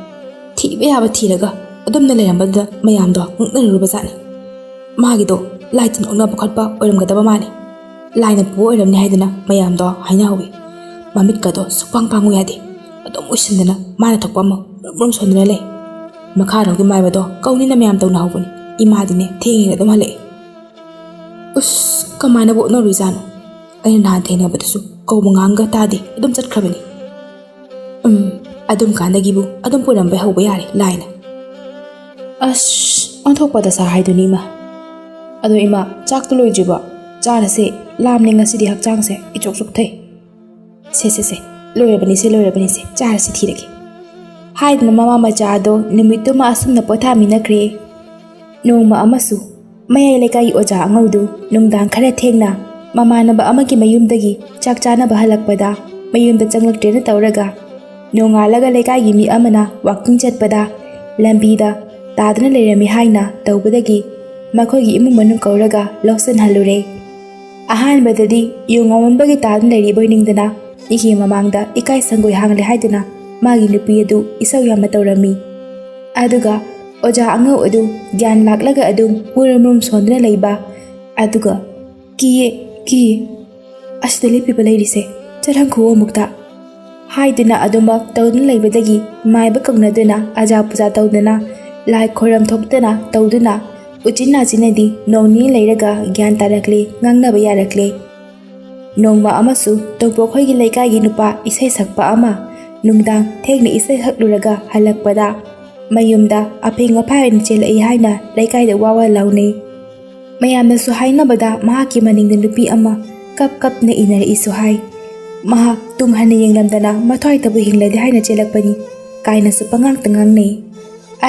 ꯊꯤꯕ ꯌꯥꯕ ꯊꯤꯔꯒ ꯑꯗꯨꯝꯅ ꯂꯩꯔꯝꯕꯗꯨꯗ ꯃꯌꯥꯝꯗꯣ ꯉꯛꯅꯔꯨꯕꯖꯥꯠꯅꯤ꯫ ꯃꯥꯒꯤꯗꯣ ꯂꯥꯏ ꯇꯤꯟ ꯑꯣꯛꯅꯕ ꯈꯣꯠꯄ ꯑꯣꯏꯔꯝꯒꯗꯕ ꯃꯥꯜꯂꯤ, ꯂꯥꯏꯅ ꯄꯨꯕ ꯑꯣꯏꯔꯝꯅꯤ" ꯍꯥꯏꯗꯨꯅ ꯃꯌꯥꯝꯗꯣ ꯍꯥꯏꯅꯍꯧꯏ꯫ ꯃꯃꯤꯠꯀꯗꯣ ꯁꯨꯛꯄꯥꯡ ꯄꯥꯡꯉꯨ ꯌꯥꯗꯦ, ꯑꯗꯨꯝ ꯎꯏꯁꯤꯟꯗꯅ ꯃꯥꯅ ꯊꯣꯛꯄ ꯑꯃ ꯃꯨꯔꯨꯝ ꯃꯨꯔꯨꯝ ꯁꯣꯟꯗꯨꯅ ꯂꯩ꯫ ꯃꯈꯥꯔꯣꯝꯒꯤ ꯃꯥꯏꯕꯗꯣ ꯀꯧꯅꯤꯅ ꯃꯌꯥꯝ ꯇꯧꯅꯍꯧꯕꯅꯤ, ꯏꯃꯥꯗꯤꯅꯦ ꯊꯦꯡꯉꯦꯅ ꯑꯗꯨꯝ ꯍꯜꯂꯛꯑꯦ꯫ ꯀꯃꯥꯏꯅꯕꯨ ꯑꯣꯠꯅꯔꯨꯏꯖꯥꯠꯅꯣ? ꯑꯩꯅ ꯅꯍꯥꯟ ꯊꯦꯡꯅꯕꯗꯁꯨ ꯀꯧꯕ ꯉꯥꯡꯒ ꯇꯥꯗꯦ, ꯑꯗꯨꯝ ꯆꯠꯈ꯭ꯔꯕꯅꯤ꯫ ꯑꯗꯨꯝ ꯀꯥꯟꯗꯒꯤꯕꯨ ꯑꯗꯨꯝ ꯄꯨꯔꯝꯕ ꯍꯧꯕ ꯌꯥꯔꯦ ꯂꯥꯏꯅ ꯑꯁ ꯑꯣꯟꯊꯣꯛꯄ ꯗꯁꯥ ꯍꯥꯏꯗꯨꯅꯤ ꯏꯃꯥ ꯑꯗꯣ ꯏꯃꯥ ꯆꯥꯛꯇꯣ ꯂꯣꯏꯗ꯭ꯔꯤꯕꯣ ꯆꯥꯔꯁꯦ ꯂꯥꯝꯂꯦ ꯉꯁꯤꯗꯤ ꯍꯛꯆꯥꯡꯁꯦ ꯏꯆꯣꯛ ꯆꯣꯛꯊꯩ ꯁꯦ ꯂꯣꯏꯔꯕꯅꯤꯁꯦ ꯆꯥꯔꯁꯤ ꯊꯤꯔꯒꯦ ꯍꯥꯏꯗꯨꯅ ꯃꯃꯥ ꯃꯆꯥ ꯑꯗꯣ ꯅꯨꯃꯤꯠꯇꯨꯃ ꯑꯁꯨꯝꯅ ꯄꯣꯊꯥꯃꯤꯟꯅꯈ꯭ꯔꯦ ꯅꯣꯡꯃ ꯑꯃꯁꯨ ꯃꯌꯥꯏ ꯂꯩꯀꯥꯏꯒꯤ ꯑꯣꯖꯥ ꯑꯉꯧꯗꯨ ꯅꯨꯡꯗꯥꯡ ꯈꯔ ꯊꯦꯡꯅ ꯃꯃꯥꯟꯅꯕ ꯑꯃꯒꯤ ꯃꯌꯨꯝꯗꯒꯤ ꯆꯥꯛ ಚಾನꯕ ꯍꯜꯂꯛꯄꯗ ꯃꯌꯨꯝꯗ ꯆꯪꯂꯛꯇ꯭ꯔꯦꯅ ꯇꯧꯔꯒ ꯅꯣꯡꯉꯥꯜꯂꯒ ꯂꯩꯀꯥꯏꯒꯤ ꯃꯤ ꯑꯃꯅ ꯋꯥꯛꯀꯤꯡ ꯆꯠꯄꯗ ꯂꯝꯕꯤꯗ ꯇꯥꯗꯨꯅ ꯂꯩꯔꯝꯃꯤ ꯍꯥꯏꯅ ꯇꯧꯕꯗꯒꯤ ꯃꯈꯣꯏꯒꯤ ꯏꯃꯨꯡ ꯃꯅꯨꯡ ꯀꯧꯔꯒ ꯂꯧꯁꯤꯟꯍꯜꯂꯨꯔꯦ ꯑꯍꯥꯟꯕꯗꯗꯤ ꯌꯨ ꯉꯥꯎꯃꯟꯕꯒꯤ ꯇꯥꯗꯨꯅ ꯂꯩꯔꯤꯕꯣꯏ ꯅꯤꯡꯗꯅ ꯃꯤꯒꯤ ꯃꯃꯥꯡꯗ ꯏꯀꯥꯏ ꯁꯪꯒꯣꯏ ꯍꯥꯡꯂꯦ ꯍꯥꯏꯗꯨꯅ ꯃꯥꯒꯤ ꯅꯨꯄꯤ ꯑꯗꯨ ꯏꯁꯧ ꯌꯥꯝꯅ ꯇꯧꯔꯝꯃꯤ ꯑꯗꯨꯒ ꯑꯣꯖꯥ ꯑꯉꯧ ꯑꯗꯨ ꯒ꯭ꯌꯥꯟ ꯂꯥꯛꯂꯒ ꯑꯗꯨꯝ ꯃꯨꯔꯨꯝ ꯁꯣꯟꯗꯨꯅ ꯂꯩꯕ ꯑꯗꯨꯒ ꯀꯤꯌꯦ ꯑꯁꯤꯗ ꯂꯦꯞꯄꯤꯕ ꯂꯩꯔꯤꯁꯦ ꯆꯠꯍꯟꯈꯨꯋꯣ ꯑꯃꯨꯛꯇ ꯍꯥꯏꯗꯨꯅ ꯑꯗꯨꯃꯛ ꯇꯧꯗꯨꯅ ꯂꯩꯕꯗꯒꯤ ꯃꯥꯏꯕ ꯀꯧꯅꯗꯨꯅ ꯑꯖꯥ ꯄꯨꯖꯥ ꯇꯧꯗꯨꯅ ꯂꯥꯏ ꯈꯣꯏꯔꯝ ꯊꯣꯛꯇꯅ ꯇꯧꯗꯨꯅ ꯎꯆꯤꯟ ꯅꯥꯆꯤꯟꯅꯗꯤ ꯅꯣꯡ ꯅꯤꯅꯤ ꯂꯩꯔꯒ ꯒ꯭ꯌꯥꯟ ꯇꯥꯔꯛꯂꯦ ꯉꯥꯡꯅꯕ ꯌꯥꯔꯛꯂꯦ ꯅꯣꯡꯃ ꯑꯃꯁꯨ ꯇꯣꯝꯄꯣꯛꯈꯣꯏꯒꯤ ꯂꯩꯀꯥꯏꯒꯤ ꯅꯨꯄꯥ ꯏꯁꯩ ꯁꯛꯄ ꯑꯃ ꯅꯨꯡꯗꯥꯡ ꯊꯦꯡꯅ ꯏꯁꯩ ꯁꯛꯂꯨꯔꯒ ꯍꯜꯂꯛꯄꯗ ꯃꯌꯨꯝꯗ ꯑꯐꯩ ꯑꯐꯥꯏ ꯑꯣꯏꯅ ꯆꯦꯜꯂꯛꯏ ꯍꯥꯏꯅ ꯂꯩꯀꯥꯏꯗ ꯋꯥ ꯂꯥꯎꯅꯩ ꯃꯌꯥꯝꯅꯁꯨ ꯍꯥꯏꯅꯕꯗ ꯃꯍꯥꯛꯀꯤ ꯃꯅꯤꯡꯗ ꯅꯨꯄꯤ ꯑꯃ ꯀꯞꯅ ꯏꯟꯅꯔꯛꯏꯁꯨ ꯍꯥꯏ ꯃꯍꯥꯛ ꯇꯨꯡ ꯍꯟꯅ ꯌꯦꯡꯂꯝꯗꯅ ꯃꯊ꯭ꯋꯥꯏꯇꯕꯨ ꯍꯤꯡꯂꯗꯤ ꯍꯥꯏꯅ ꯆꯦꯜꯂꯛꯄꯅꯤ ꯀꯥꯏꯅꯁꯨ ꯄꯉꯥꯡꯇ ꯉꯥꯡꯅꯩ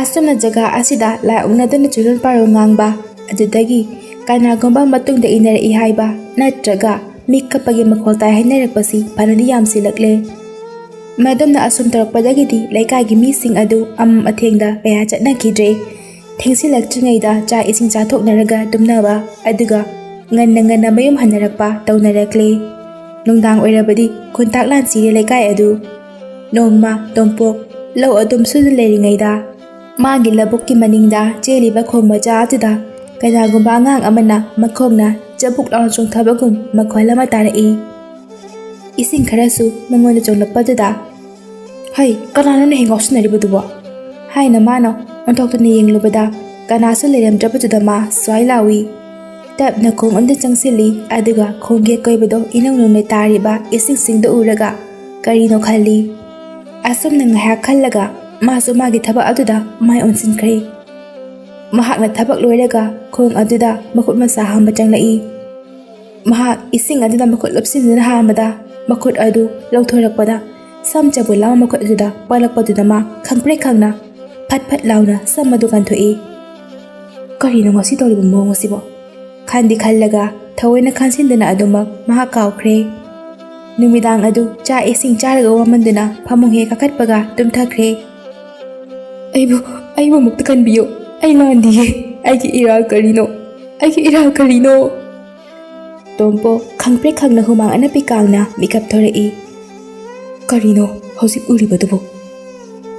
ꯑꯁꯨꯝꯅ ꯖꯒꯥ ꯑꯁꯤꯗ ꯂꯥꯏ ꯑꯣꯛꯅꯗꯨꯅ ꯆꯨꯔꯣꯟ ꯄꯥꯔꯣꯟ ꯉꯥꯡꯕ ꯑꯗꯨꯗꯒꯤ ꯀꯅꯥꯒꯨꯝꯕ ꯃꯇꯨꯡꯗ ꯏꯟꯅꯔꯛꯏ ꯍꯥꯏꯕ ꯅꯠꯇ꯭ꯔꯒ ꯃꯤ ꯀꯞꯄꯒꯤ ꯃꯈꯣꯜ ꯇꯥꯏ ꯍꯥꯏꯅꯔꯛꯄꯁꯤ ꯐꯅꯗꯤ ꯌꯥꯝꯁꯤꯜꯂꯛꯂꯦ ꯃꯗꯨꯝꯅ ꯑꯁꯨꯝ ꯇꯧꯔꯛꯄꯗꯒꯤꯗꯤ ꯂꯩꯀꯥꯏꯒꯤ ꯃꯤꯁꯤꯡ ꯑꯗꯨ ꯑꯃꯝ ꯑꯊꯦꯡꯗ ꯀꯌꯥ ꯆꯠꯅꯈꯤꯗ꯭ꯔꯦ ꯊꯦꯡꯁꯤꯜꯂꯛꯇ꯭ꯔꯤꯉꯩꯗ ꯆꯥꯛ ꯏꯁꯤꯡ ꯆꯥꯊꯣꯛꯅꯔꯒ ꯇꯨꯝꯅꯕ ꯑꯗꯨꯒ ꯉꯟꯅ ꯃꯌꯨꯝ ꯍꯟꯅꯔꯛꯄ ꯇꯧꯅꯔꯛꯂꯦ ꯅꯨꯡꯗꯥꯡ ꯑꯣꯏꯔꯕꯗꯤ ꯈꯨꯟꯇꯥꯛ ꯂꯥꯟꯁꯤꯔꯦ ꯂꯩꯀꯥꯏ ꯑꯗꯨ ꯅꯣꯡꯃ ꯇꯣꯝꯄꯣꯛ ꯂꯧ ꯑꯗꯨꯝ ꯁꯨꯗꯨꯅ ꯂꯩꯔꯤꯉꯩꯗ ꯃꯥꯒꯤ ꯂꯧꯕꯨꯛꯀꯤ ꯃꯅꯤꯡꯗ ꯆꯦꯜꯂꯤꯕ ꯈꯣꯡ ꯃꯆꯥ ꯑꯗꯨꯗ ꯀꯅꯥꯒꯨꯝꯕ ꯑꯉꯥꯡ ꯑꯃꯅ ꯃꯈꯣꯡꯅ ꯆꯕꯨꯛ ꯂꯥꯎꯅ ꯆꯣꯡꯊꯕꯒꯨꯝ ꯃꯈꯣꯜ ꯑꯃ ꯇꯥꯔꯛꯏ ꯏꯁꯤꯡ ꯈꯔꯁꯨ ꯃꯉꯣꯟꯗ ꯆꯣꯡꯂꯛꯄꯗꯨꯗ ꯍꯩ ꯀꯅꯥꯅꯣꯅꯦ ꯍꯦꯛ ꯉꯥꯎꯁꯤꯟꯅꯔꯤꯕꯗꯨꯕꯣ ꯍꯥꯏꯅ ꯃꯥꯅ ꯑꯣꯟꯊꯣꯛꯇꯨꯅ ꯌꯦꯡꯂꯨꯕꯗ ꯀꯅꯥꯁꯨ ꯂꯩꯔꯝꯗ꯭ꯔꯕꯗꯨꯗ ꯃꯥ ꯁ꯭ꯋꯥꯏ ꯂꯥꯎꯏ ꯇꯞꯅ ꯈꯣꯡ ꯑꯃꯗ ꯆꯪꯁꯤꯜꯂꯤ ꯑꯗꯨꯒ ꯈꯣꯡꯒꯦꯠ ꯀꯣꯏꯕꯗꯣ ꯏꯅꯧ ꯅꯧꯅ ꯇꯥꯔꯤꯕ ꯏꯁꯤꯡꯁꯤꯡꯗꯨ ꯎꯔꯒ ꯀꯔꯤꯅꯣ ꯈꯜꯂꯤ ꯑꯁꯨꯝꯅ ꯉꯥꯏꯍꯥꯛ ꯈꯜꯂꯒ ꯃꯥꯁꯨ ꯃꯥꯒꯤ ꯊꯕꯛ ꯑꯗꯨꯗ ꯃꯥꯏ ꯑꯣꯟꯁꯤꯟꯈ꯭ꯔꯦ ꯃꯍꯥꯛꯅ ꯊꯕꯛ ꯂꯣꯏꯔꯒ ꯈꯣꯡ ꯑꯗꯨꯗ ꯃꯈꯨꯠ ꯃꯁꯥ ꯍꯥꯝꯕ ꯆꯪꯂꯛꯏ ꯃꯍꯥꯛ ꯏꯁꯤꯡ ꯑꯗꯨꯗ ꯃꯈꯨꯠ ꯂꯨꯞꯁꯤꯟꯗꯨꯅ ꯍꯥꯝꯕꯗ ꯃꯈꯨꯠ ꯑꯗꯨ ꯂꯧꯊꯣꯔꯛꯄꯗ ꯁꯝ ꯆꯕꯨꯜ ꯑꯃ ꯃꯈꯨꯠ ꯑꯗꯨꯗ ꯄꯛꯂꯛꯄꯗꯨꯗ ꯃꯥ ꯈꯪꯄ꯭ꯔꯦꯛ ꯈꯪꯅ ꯐꯠ ꯂꯥꯎꯅ ꯁꯝ ꯑꯗꯨ ꯀꯟꯊꯣꯛꯏ ꯀꯔꯤꯅꯣ ꯉꯁꯤ ꯇꯧꯔꯤꯕ ꯃꯑꯣꯡ ꯑꯁꯤꯕꯣ ꯈꯜꯂꯒ ꯊꯑꯣꯏꯅ ꯈꯟꯁꯤꯟꯗꯨꯅ ꯑꯗꯨꯃꯛ ꯃꯍꯥꯛ ꯀꯥꯎꯈ꯭ꯔꯦ ꯅꯨꯃꯤꯗꯥꯡ ꯑꯗꯨ ꯆꯥꯛ ꯏꯁꯤꯡ ꯆꯥꯔꯒ ꯋꯥꯃꯟꯗꯨꯅ ꯐꯃꯨꯡ ꯍꯦꯛ ꯀꯥꯈꯠꯄꯒ ꯇꯨꯝꯊꯈ꯭ꯔꯦ ꯑꯩꯕꯨ ꯑꯃꯨꯛꯇ ꯀꯟꯕꯤꯌꯨ ꯑꯩ ꯂꯥꯟꯗꯤꯌꯦ ꯑꯩꯒꯤ ꯏꯔꯥꯜ ꯀꯔꯤꯅೋ ꯇꯣꯝꯄꯣ ꯈꯪꯄ꯭ꯔꯦꯛ ꯈꯪꯅ ꯍꯨꯃꯥꯡ ꯑꯅꯞꯄꯤ ꯀꯥꯡꯅ ꯃꯤꯀꯞ ꯊꯣꯔꯛꯏ ꯀꯔꯤꯅꯣ ꯍꯧꯖꯤꯛ ꯎꯔꯤꯕꯗꯨꯕꯨ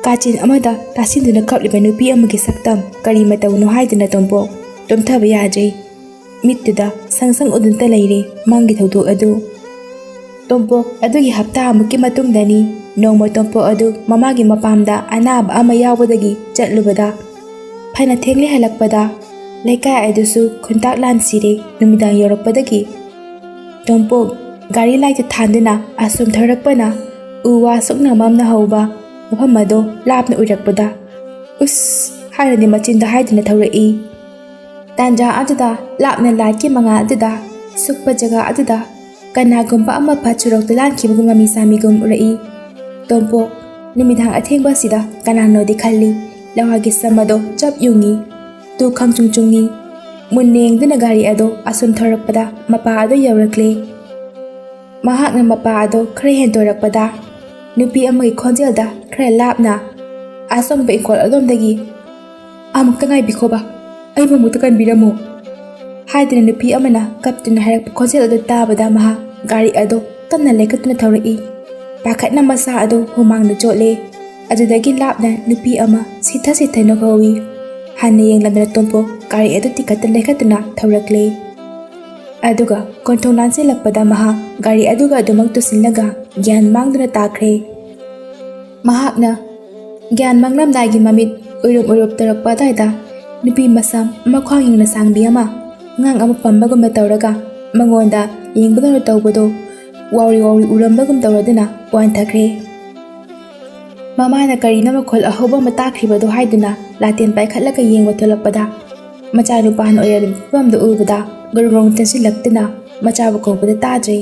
ꯀꯥꯆꯤꯟ ꯑꯃꯗ ꯇꯥꯁꯤꯟꯗꯨꯅ ꯀꯞꯂꯤꯕ ꯅꯨꯄꯤ ꯑꯃꯒꯤ ꯁꯛꯇꯝ ꯀꯔꯤ ꯃꯇꯧꯅꯣ ꯍꯥꯏꯗꯨꯅ ꯇꯣꯝꯄꯣ ꯇꯨꯝꯊꯕ ꯌꯥꯗ꯭ꯔꯦ ꯃꯤꯠꯇꯨꯗ ꯁꯪ ꯎꯗꯨꯅꯇ ꯂꯩꯔꯦ ꯃꯪꯒꯤ ꯊꯧꯗꯣꯛ ꯑꯗꯨ ꯇꯣꯝꯄꯣꯛ ꯑꯗꯨꯒꯤ ꯍꯞꯇꯥ ꯑꯃꯨꯛꯀꯤ ꯃꯇꯨꯡꯗꯅꯤ ꯅꯣꯡꯃ ꯇꯣꯝꯄꯣꯛ ꯑꯗꯨ ꯃꯃꯥꯒꯤ ꯃꯄꯥꯝꯗ ꯑꯅꯥꯕ ꯑꯃ ꯌꯥꯎꯕꯗꯒꯤ ꯆꯠꯂꯨꯕꯗ ꯐꯅ ꯊꯦꯡꯂꯦ ꯍꯜꯂꯛꯄꯗ ꯂꯩꯀꯥꯏ ꯑꯗꯨꯁꯨ ꯈꯨꯟꯇꯥꯛ ꯂꯥꯟꯁꯤꯔꯦ ꯅꯨꯃꯤꯗꯥꯡ ꯌꯧꯔꯛꯄꯗꯒꯤ ꯇꯣꯝꯄꯣꯛ ꯒꯥꯔꯤ ꯂꯥꯏꯠꯇ ꯊꯥꯟꯗꯨꯅ ꯑꯁꯨꯝ ꯊꯧꯔꯛꯄꯅ ꯎ ꯋꯥ ꯁꯨꯛꯅꯃꯝꯅ ꯍꯧꯕ ꯃꯐꯝ ꯑꯗꯨ ꯂꯥꯞꯅ ꯎꯔꯛꯄꯗ ꯎꯁ ꯍꯥꯏꯅꯗꯤ ꯃꯆꯤꯟꯗ ꯍꯥꯏꯗꯨꯅ ꯊꯧꯔꯛꯏ ꯇꯥꯟꯖꯥ ꯑꯗꯨꯗ ꯂꯥꯞꯅ ꯂꯥꯏꯠꯀꯤ ꯃꯉꯥꯜ ꯑꯗꯨꯗ ꯁꯨꯛꯄ ꯖꯒꯥ ꯑꯗꯨꯗ ꯀꯅꯥꯒꯨꯝꯕ ꯑꯃ ꯐꯠ ꯁꯣꯔꯣꯛꯇ ꯂꯥꯟꯈꯤꯕꯒꯨꯝ ꯃꯃꯤ ꯁꯥꯃꯤꯒꯨꯝ ꯎꯔꯛꯏ ꯇꯣꯝꯄꯣꯛ ꯅꯨꯃꯤꯗꯥꯡ ꯑꯊꯦꯡꯕ ꯑꯁꯤꯗ ꯀꯅꯥꯅꯣꯗꯤ ꯈꯜꯂꯤ ꯂꯋꯥꯏꯒꯤ ꯁꯝ ꯑꯗꯣ ꯆꯞ ꯌꯨꯡꯉꯤ ꯇꯨ ꯈꯪꯆꯨꯡ ꯆꯨꯡꯉꯤ ꯃꯨꯟꯅ ꯌꯦꯡꯗꯨꯅ ꯒꯥꯔꯤ ꯑꯗꯣ ꯑꯁꯨꯝ ꯊꯧꯔꯛꯄꯗ ꯃꯄꯥ ꯑꯗꯨ ꯌꯧꯔꯛꯂꯦ ꯃꯍꯥꯛꯅ ꯃꯄꯥ ꯑꯗꯣ ꯈꯔ ꯍꯦꯟꯗꯣꯔꯛꯄꯗ ꯅꯨꯄꯤ ꯑꯃꯒꯤ ꯈꯣꯟꯖꯦꯜꯗ ꯈꯔ ꯂꯥꯞꯅ ꯑꯁꯣꯝꯕ ꯏꯪꯈꯣꯜ ꯑꯗꯣꯝꯗꯒꯤ ꯑꯃꯨꯛꯇ ꯉꯥꯏꯕꯤꯈꯣꯕ ꯑꯩꯕꯨ ꯑꯃꯨꯛꯇ ꯀꯟꯕꯤꯔꯝꯃꯨ ꯍꯥꯏꯗꯨꯅ ꯅꯨꯄꯤ ꯑꯃꯅ ꯀꯞꯇꯨꯅ ꯍꯥꯏꯔꯛꯄ ꯈꯣꯟꯖꯦꯜ ꯑꯗꯨ ꯇꯥꯕꯗ ꯃꯍꯥꯛ ꯒꯥꯔꯤ ꯑꯗꯨ ꯇꯞꯅ ꯂꯩꯈꯠꯇꯨꯅ ꯊꯧꯔꯛꯏ ꯄꯥꯈꯠꯅ ꯃꯁꯥ ꯑꯗꯨ ꯍꯨꯃꯥꯡꯅ ꯆꯣꯠꯂꯦ ꯑꯗꯨꯗꯒꯤ ꯂꯥꯞꯅ ꯅꯨꯄꯤ ꯑꯃ ꯁꯤꯊ ꯅꯣꯛꯍꯧꯏ ꯍꯟꯅ ꯌꯦꯡꯂꯝꯗꯅ ꯇꯣꯝꯄꯣꯛ ꯒꯥꯔꯤ ꯑꯗꯨ ꯇꯤꯀꯠꯇ ꯂꯩꯈꯠꯇꯨꯅ ꯊꯧꯔꯛꯂꯦ ꯑꯗꯨꯒ ꯀꯣꯟꯊꯣꯡ ꯂꯥꯟꯁꯤꯜꯂꯛꯄꯗ ꯃꯍꯥꯛ ꯒꯥꯔꯤ ꯑꯗꯨꯒ ꯑꯗꯨꯃꯛ ꯇꯨꯁꯤꯜꯂꯒ ꯒ꯭ꯌꯥꯟ ꯃꯥꯡꯗꯨꯅ ꯇꯥꯈ꯭ꯔꯦ ꯃꯍꯥꯛꯅ ꯒ꯭ꯌꯥꯟ ꯃꯥꯡꯂꯝꯗꯥꯏꯒꯤ ꯃꯃꯤꯠ ꯎꯏꯔꯨꯞ ꯇꯧꯔꯛꯄ ꯑꯗꯨꯋꯥꯏꯗ ꯅꯨꯄꯤ ꯃꯁꯝ ꯃꯈ꯭ꯋꯥꯡ ꯌꯧꯅ ꯁꯥꯡꯕꯤ ꯑꯃ ꯑꯉꯥꯡ ꯑꯃ ꯄꯝꯕꯒꯨꯝꯅ ꯇꯧꯔꯒ ꯃꯉꯣꯟꯗ ꯌꯦꯡꯕꯗꯧꯅ ꯇꯧꯕꯗꯣ ꯋꯥꯎꯔꯤ ꯎꯔꯝꯕꯒꯨꯝ ꯇꯧꯔꯗꯨꯅ ꯋꯥꯟꯊꯈ꯭ꯔꯦ ꯃꯃꯥꯅ ꯀꯔꯤꯅꯣ ꯃꯈꯣꯜ ꯑꯍꯧꯕ ꯑꯃ ꯇꯥꯈ꯭ꯔꯤꯕꯗꯣ ꯍꯥꯏꯗꯨꯅ ꯂꯥꯇꯦꯟ ꯄꯥꯏꯈꯠꯂꯒ ꯌꯦꯡꯕ ꯊꯣꯛꯂꯛꯄꯗ ꯃꯆꯥꯅꯨꯄꯥꯅ ꯑꯣꯏꯔꯝꯕ ꯐꯤꯕꯝꯗꯨ ꯎꯕꯗ ꯒ꯭ꯔꯣꯡ ꯆꯪꯁꯤꯜꯂꯛꯇꯨꯅ ꯃꯆꯥꯕꯨ ꯀꯧꯕꯗ ꯇꯥꯗ꯭ꯔꯦ꯫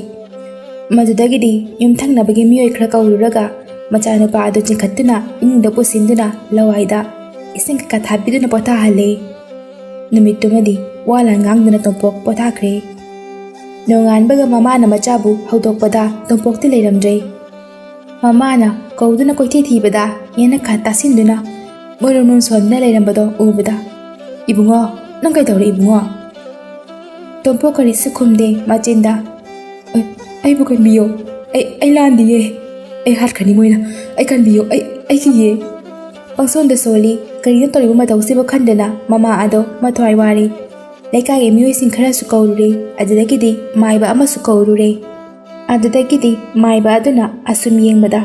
ꯃꯗꯨꯗꯒꯤꯗꯤ ꯌꯨꯝꯊꯪꯅꯕꯒꯤ ꯃꯤꯑꯣꯏ ꯈꯔ ꯀꯧꯔꯨꯔꯒ ꯃꯆꯥꯅꯨꯄꯥ ꯑꯗꯨ ꯆꯤꯡꯈꯠꯇꯨꯅ ꯏꯃꯨꯡꯗ ꯄꯨꯁꯤꯟꯗꯨꯅ ꯂꯋꯥꯏꯗ ꯏꯁꯤꯡ ꯀꯩꯀꯥ ꯊꯥꯕꯤꯗꯨꯅ ꯄꯣꯊꯥꯍꯜꯂꯦ꯫ ꯅꯨꯃꯤꯠꯇꯨꯃꯗꯤ ꯋꯥ ꯂꯥꯟ ꯉꯥꯡꯗꯅ ꯇꯣꯝꯄꯣꯛ ꯄꯣꯊꯥꯈ꯭ꯔꯦ꯫ ꯅꯣꯡꯉꯥꯟꯕꯒ ꯃꯃꯥꯅ ꯃꯆꯥꯕꯨ ꯍꯧꯗꯣꯛꯄꯗ ꯇꯣꯝꯄꯣꯛꯇꯤ ꯂꯩꯔꯝꯗ꯭ꯔꯦ꯫ ꯃꯃꯥꯅ ꯀꯧꯗꯨꯅ ꯀꯣꯏꯊꯤ ꯊꯤꯕꯗ ꯌꯦꯅꯈꯥ ꯇꯥꯁꯤꯟꯗꯨꯅ ꯃꯣꯏꯔꯣꯝ ꯁꯣꯟꯗꯨꯅ ꯂꯩꯔꯝꯕꯗꯣ ꯎꯕꯗ "ꯏꯕꯨꯡꯉꯣ, ꯅꯪ ꯀꯩꯗꯧꯔꯦ ꯏꯕꯨꯡꯉꯣ?" ꯇꯣꯝꯄꯣꯛ ꯀꯔꯤꯁꯨ ꯈꯨꯝꯗꯦ ꯃꯆꯤꯟꯗ "ꯑꯩꯕꯨ ꯀꯟꯕꯤꯌꯣ, ꯑꯩ ꯂꯥꯟꯗꯤꯌꯦ, ꯑꯩ ꯍꯥꯠꯈ꯭ꯔꯅꯤ ꯃꯣꯏꯅ, ꯑꯩ ꯀꯟꯕꯤꯌꯣ, ꯑꯩ ꯀꯤꯌꯦ." ꯄꯪꯁꯣꯟꯗ ꯁꯣꯜꯂꯤ ꯀꯔꯤꯅꯣ ꯇꯧꯔꯤꯕ ꯃꯇꯧꯁꯤꯕꯨ ꯈꯟꯗꯨꯅ ꯃꯃꯥ ꯑꯗꯣ ꯃꯊ꯭ꯋꯥꯏ ꯋꯥꯔꯤ꯫ ꯂꯩꯀꯥꯏꯒꯤ ꯃꯤꯑꯣꯏꯁꯤꯡ ꯈꯔꯁꯨ ꯀꯧꯔꯨꯔꯦ, ꯑꯗꯨꯗꯒꯤꯗꯤ ꯃꯥꯏꯕ ꯑꯃꯁꯨ ꯀꯧꯔꯨꯔꯦ꯫ ꯑꯗꯨꯗꯒꯤꯗꯤ ꯃꯥꯏꯕ ꯑꯗꯨꯅ ꯑꯁꯨꯝ ꯌꯦꯡꯕꯗ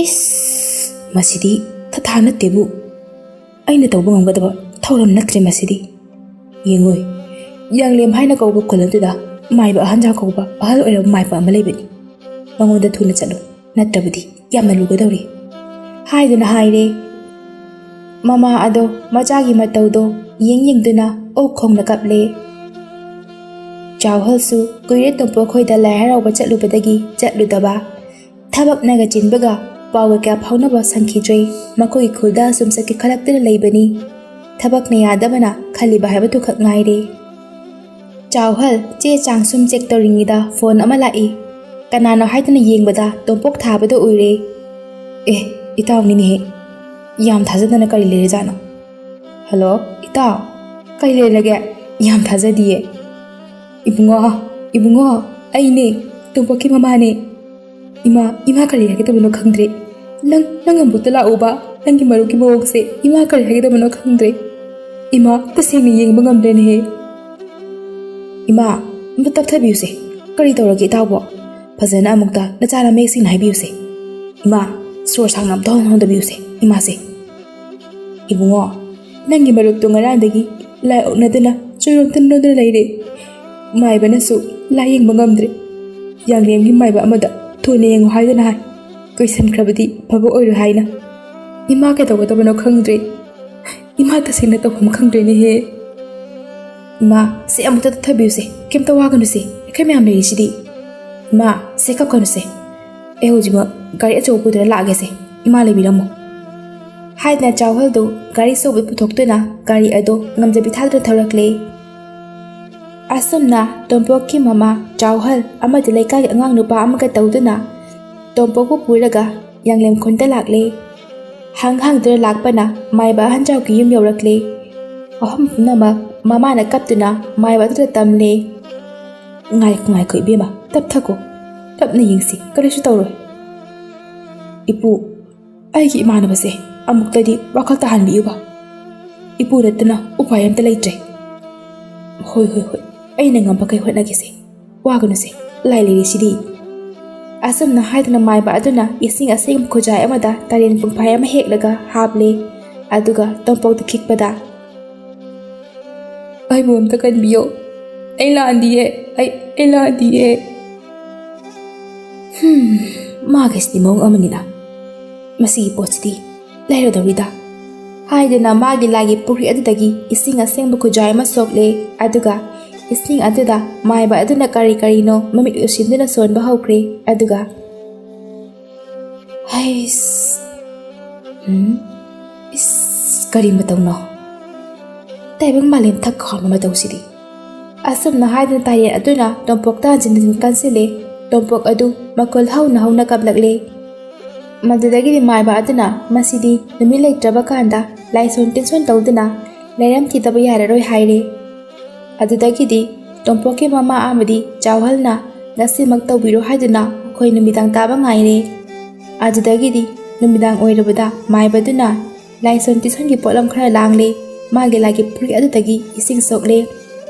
"ꯏꯁ, ꯃꯁꯤꯗꯤ ꯊꯥꯊꯥ ꯅꯠꯇꯦꯕꯨ, ꯑꯩꯅ ꯇꯧꯕ ꯉꯝꯒꯗꯕ ꯊꯧꯔꯝ ꯅꯠꯇ꯭ꯔꯦ ꯃꯁꯤꯗꯤ. ꯌꯦꯡꯉꯣꯏ, ꯌꯥꯡꯂꯦꯝ ꯍꯥꯏꯅ ꯀꯧꯕ ꯈꯨꯜ ꯑꯗꯨꯗ ꯃꯥꯏꯕ ꯑꯍꯟꯖꯥ ꯀꯧꯕ ꯑꯍꯜ ꯑꯣꯏꯔꯕ ꯃꯥꯏꯕ ꯑꯃ ꯂꯩꯕꯅꯤ. ꯃꯉꯣꯟꯗ ꯊꯨꯅ ꯆꯠꯂꯨ, ꯅꯠꯇ꯭ꯔꯕꯗꯤ ꯌꯥꯝꯅ ꯂꯨꯒꯗꯧꯔꯤ." ꯍꯥꯏꯗꯨꯅ ꯍꯥꯏꯔꯦ꯫ ꯃꯃꯥ ꯑꯗꯣ ꯃꯆꯥꯒꯤ ꯃꯇꯧꯗꯣ ꯌꯦꯡꯗꯨꯅ ꯑꯣꯛ ꯈꯣꯡꯅ ꯀꯞꯂꯦ꯫ ꯆꯥꯎꯍꯜꯁꯨ ꯀꯨꯏꯔꯦ ꯇꯣꯝꯄꯣꯛ ꯈꯣꯏꯗ ꯂꯥꯏ ꯍꯔꯥꯎꯕ ꯆꯠꯂꯨꯕꯗꯒꯤ ꯆꯠꯂꯨꯗꯕ꯫ ꯊꯕꯛꯅꯒ ꯆꯤꯟꯕꯒ ꯄꯥꯎꯒ ꯀꯌꯥ ꯐꯥꯎꯅꯕ ꯁꯪꯈꯤꯗ꯭ꯔꯦ꯫ ꯃꯈꯣꯏꯒꯤ ꯈꯨꯜꯗ ꯁꯨꯝ ꯆꯠꯀꯦ ꯈꯜꯂꯛꯇꯨꯅ ꯂꯩꯕꯅꯤ꯫ ꯊꯕꯛꯅ ꯌꯥꯗꯕꯅ ꯈꯜꯂꯤꯕ ꯍꯥꯏꯕꯗꯨ ꯈꯛ ꯉꯥꯏꯔꯦ꯫ ꯆꯥꯎꯍꯜ ꯆꯦ ꯆꯥꯡ ꯁꯨꯝ ꯆꯦꯛ ꯇꯧꯔꯤꯉꯩꯗ ꯐꯣꯟ ꯑꯃ ꯂꯥꯛꯏ꯫ ꯀꯅꯥꯅꯣ ꯍꯥꯏꯗꯨꯅ ꯌꯦꯡꯕꯗ ꯇꯣꯝꯄꯣꯛ ꯊꯥꯕꯗꯣ ꯎꯔꯦ꯫ ꯏꯇꯥꯎꯅꯤꯅꯦꯍꯦ, ꯌꯥꯝ ꯊꯥꯖꯗꯅ ꯀꯔꯤ ꯂꯩꯔꯖꯥꯠꯅꯣ? ꯍꯜꯂꯣ ꯏꯇꯥꯎ, ꯀꯔꯤ ꯂꯩꯔꯒꯦ? ꯌꯥꯝ ꯊꯥꯖꯗꯤꯌꯦ꯫ ꯏꯕꯨꯡꯉꯣ, ꯑꯩꯅꯦ, ꯇꯣꯝꯄꯣꯛꯀꯤ ꯃꯃꯥꯅꯦ꯫ ꯏꯃꯥ ꯀꯔꯤ ꯍꯥꯏꯒꯗꯕꯅꯣ ꯈꯪꯗ꯭ꯔꯦ꯫ ꯅꯪ ꯑꯃꯨꯛꯇ ꯂꯥꯛꯎꯕ, ꯅꯪꯒꯤ ꯃꯔꯨꯞꯀꯤ ꯃꯑꯣꯡꯁꯦ ꯏꯃꯥ ꯀꯔꯤ ꯍꯥꯏꯒꯗꯕꯅꯣ ꯈꯪꯗ꯭ꯔꯦ꯫ ꯏꯃꯥ ꯇꯁꯦꯡꯅ ꯌꯦꯡꯕ ꯉꯝꯗ꯭ꯔꯦꯅꯦꯍꯦ꯫ ꯏꯃꯥ, ꯑꯝꯇ ꯇꯞꯊꯕꯤꯌꯨꯁꯦ, ꯀꯔꯤ ꯇꯧꯔꯒꯦ ꯏꯇꯥꯎꯕꯣ? ꯐꯖꯅ ꯑꯃꯨꯛꯇ ꯅꯆꯥꯅ ꯃꯌꯦꯛ ꯁꯦꯡꯅ ꯍꯥꯏꯕꯤꯌꯨꯁꯦ꯫ ꯏꯃꯥ, ꯁꯣꯔ ꯁꯥꯡꯅ ꯑꯝꯇ ꯍꯣꯟꯗꯕꯤꯌꯨꯁꯦ ꯏꯃꯥꯁꯦ꯫ ꯏꯕꯨꯡꯉꯣ, ꯅꯪꯒꯤ ꯃꯔꯨꯞꯇꯣ ꯉꯔꯥꯡꯗꯒꯤ ꯂꯥꯏ ꯑꯣꯛꯅꯗꯨꯅ ꯆꯣꯏꯔꯣꯝꯇꯅ ꯂꯩꯔꯦ꯫ ꯃꯥꯏꯕꯅꯁꯨ ꯂꯥꯏꯌꯦꯡꯕ ꯉꯝꯗ꯭ꯔꯦ꯫ ꯌꯥꯡꯂꯦꯝꯒꯤ ꯃꯥꯏꯕ ꯑꯃꯗ ꯊꯨꯅ ꯌꯦꯡꯉꯨ ꯍꯥꯏꯗꯨꯅ ꯍꯥꯏ, ꯀꯨꯏꯁꯟꯈ꯭ꯔꯕꯗꯤ ꯐꯕ ꯑꯣꯏꯔꯣꯏ ꯍꯥꯏꯅ꯫ ꯏꯃꯥ ꯀꯩꯗꯧꯒꯗꯕꯅꯣ ꯈꯪꯗ꯭ꯔꯦ꯫ ꯏꯃꯥ ꯇꯁꯦꯡꯅ ꯇꯧꯐꯝ ꯈꯪꯗ꯭ꯔꯦꯅꯦꯍꯦ꯫ ꯏꯃꯥ, ꯁꯦ ꯑꯃꯨꯛꯇ ꯇꯞꯊꯕꯤꯌꯨꯁꯦ, ꯀꯩꯝꯇ ꯋꯥꯒꯅꯨꯁꯦ, ꯑꯩꯈꯣꯏ ꯃꯌꯥꯝ ꯂꯩꯔꯤꯁꯤꯗꯤ꯫ ꯏꯃꯥ, ꯁꯦ ꯀꯞꯀꯅꯨꯁꯦ, ꯑꯩ ꯍꯧꯖꯤꯛꯃꯛ ꯒꯥꯔꯤ ꯑꯆꯧꯕ ꯄꯨꯗꯨꯅ ꯂꯥꯛꯑꯒꯦꯁꯦ, ꯏꯃꯥ ꯂꯩꯕꯤꯔꯝꯃꯣ꯫ ꯍꯥꯏꯗꯅ ꯆꯥꯎꯍꯜꯗꯨ ꯒꯥꯔꯤ ꯑꯆꯧꯕ ꯄꯨꯊꯣꯛꯇꯨꯅ ꯒꯥꯔꯤ ꯑꯗꯣ ꯉꯝꯖꯕꯤ ꯊꯥꯗꯨꯅ ꯊꯧꯔꯛꯂꯦ꯫ ꯑꯁꯨꯝꯅ ꯇꯣꯝꯄꯣꯛꯀꯤ ꯃꯃꯥ ꯆꯥꯎꯍꯜ ꯑꯃꯗꯤ ꯂꯩꯀꯥꯏꯒꯤ ꯑꯉꯥꯡ ꯅꯨꯄꯥ ꯑꯃꯒ ꯇꯧꯗꯨꯅ ꯇꯣꯝꯄꯣꯛꯄꯨ ꯄꯨꯔꯒ ꯌꯥꯡꯂꯦꯝ ꯈꯨꯟꯗ ꯂꯥꯛꯂꯦ꯫ ꯍꯥꯡꯗꯨꯅ ꯂꯥꯛꯄꯅ ꯃꯥꯏꯕ ꯑꯍꯟꯖꯥꯎꯒꯤ ꯌꯨꯝ ꯌꯧꯔꯛꯂꯦ꯫ ꯑꯍꯨꯝ ꯄꯨꯝꯅꯃꯛ ꯃꯃꯥꯅ ꯀꯞꯇꯨꯅ ꯃꯥꯏꯕ ꯑꯗꯨꯗ ꯇꯝꯂꯦ꯫ ꯉꯥꯏꯈꯣ ꯏꯕꯦꯝꯃ, ꯇꯞꯊꯈꯣ, ꯇꯞꯅ ꯌꯦꯡꯁꯤ, ꯀꯔꯤꯁꯨ ꯇꯧꯔꯣꯏ꯫ ꯏꯄꯨ, ꯑꯩꯒꯤ ꯏꯃꯥꯟꯅꯕꯁꯦ ꯑꯃꯨꯛꯇꯗꯤ ꯋꯥꯈꯜ ꯇꯥꯍꯟꯕꯤꯌꯨꯕ꯫ ꯏꯄꯨ ꯅꯠꯇꯅ ꯎꯄꯥꯏ ꯑꯝꯇ ꯂꯩꯇ꯭ꯔꯦ꯫ ꯍꯣꯏ, ꯑꯩꯅ ꯉꯝꯕꯈꯩ ꯍꯣꯠꯅꯒꯦꯁꯦ, ꯋꯥꯒꯅꯨꯁꯦ, ꯂꯥꯏ ꯂꯩꯔꯤꯁꯤꯗꯤ꯫ ꯑꯁꯨꯝꯅ ꯍꯥꯏꯗꯨꯅ ꯃꯥꯏꯕ ꯑꯗꯨꯅ ꯏꯁꯤꯡ ꯑꯁꯦꯡꯕ ꯈꯨꯖꯥꯏ ꯑꯃꯗ ꯇꯔꯦꯟ ꯄꯨꯡꯐꯥꯏ ꯑꯃ ꯍꯦꯛꯂꯒ ꯍꯥꯞꯂꯦ꯫ ꯑꯗꯨꯒ ꯇꯣꯝꯄꯣꯛꯇ ꯈꯤꯛꯄꯗ "ꯑꯩꯕꯨ ꯑꯝꯇ ꯀꯟꯕꯤꯌꯣ, ꯑꯩ ꯂꯥꯟꯗꯤꯌꯦ, ꯑꯩ ꯂꯥꯟꯗꯤꯌꯦ." ꯃꯥꯒꯤꯁꯤꯗꯤ ꯃꯑꯣꯡ ꯑꯃꯅꯤꯅ, ꯃꯁꯤꯒꯤ ꯄꯣꯠꯁꯤꯗꯤ ꯂꯩꯔꯗꯧꯔꯤꯗ ꯍꯥꯏꯗꯨꯅ ꯃꯥꯒꯤ ꯂꯥꯏꯒꯤ ꯄꯨꯈ꯭ꯔꯤ ꯑꯗꯨꯗꯒꯤ ꯏꯁꯤꯡ ꯑꯁꯦꯡꯕ ꯈꯨꯖꯥꯏ ꯑꯃ ꯁꯣꯛꯂꯦ꯫ ꯑꯗꯨꯒ ꯏꯁꯤꯡ ꯑꯗꯨꯗ ꯃꯥꯏꯕ ꯑꯗꯨꯅ ꯀꯔꯤꯅꯣ ꯃꯃꯤꯠ ꯎꯏꯁꯤꯟꯗꯨꯅ ꯁꯣꯟꯕ ꯍꯧꯈ꯭ꯔꯦ꯫ ꯑꯗꯨꯒ ꯀꯔꯤ ꯃꯇꯧꯅꯣ? ꯇꯥꯏꯕꯪ ꯃꯥꯂꯦꯝ ꯊꯛ ꯈꯥꯎꯕ ꯃꯇꯧꯁꯤꯗꯤ꯫ ꯑꯁꯨꯝꯅ ꯍꯥꯏꯗꯨꯅ ꯇꯥꯏꯔꯦꯟ ꯑꯗꯨꯅ ꯇꯣꯝꯄꯣꯛꯇ ꯍꯟꯖꯤꯟ ꯀꯟꯁꯤꯜꯂꯦ꯫ ꯇꯣꯝꯄꯣꯛ ꯑꯗꯨ ꯃꯈꯣꯜ ꯍꯧꯅ ꯀꯞꯂꯛꯂꯦ꯫ ꯃꯗꯨꯗꯒꯤꯗꯤ ꯃꯥꯏꯕ ꯑꯗꯨꯅ ꯃꯁꯤꯗꯤ ꯅꯨꯃꯤꯠ ꯂꯩꯇ꯭ꯔꯕ ꯀꯥꯟꯗ ꯂꯥꯏꯁꯣꯟ ꯇꯤꯟꯁꯣꯟ ꯇꯧꯗꯨꯅ ꯂꯩꯔꯝ ꯊꯤꯗꯕ ꯌꯥꯔꯔꯣꯏ ꯍꯥꯏꯔꯦ꯫ ꯑꯗꯨꯗꯒꯤꯗꯤ ꯇꯣꯝꯄꯣꯛꯀꯤ ꯃꯃꯥ ꯑꯃꯗꯤ ꯆꯥꯎꯍꯜꯅ ꯉꯁꯤꯃꯛ ꯇꯧꯕꯤꯔꯣ ꯍꯥꯏꯗꯨꯅ ꯃꯈꯣꯏ ꯅꯨꯃꯤꯗꯥꯡ ꯇꯥꯕ ꯉꯥꯏꯔꯦ꯫ ꯑꯗꯨꯗꯒꯤꯗꯤ ꯅꯨꯃꯤꯗꯥꯡ ꯑꯣꯏꯔꯕꯗ ꯃꯥꯏꯕꯗꯨꯅ ꯂꯥꯏꯁꯣꯟ ꯇꯤꯟꯁꯣꯟꯒꯤ ꯄꯣꯠꯂꯝ ꯈꯔ ꯂꯥꯡꯂꯦ꯫ ꯃꯥꯒꯤ ꯂꯥꯏꯒꯤ ꯄꯨꯈ꯭ꯔꯤ ꯑꯗꯨꯗꯒꯤ ꯏꯁꯤꯡ ꯁꯣꯛꯂꯦ꯫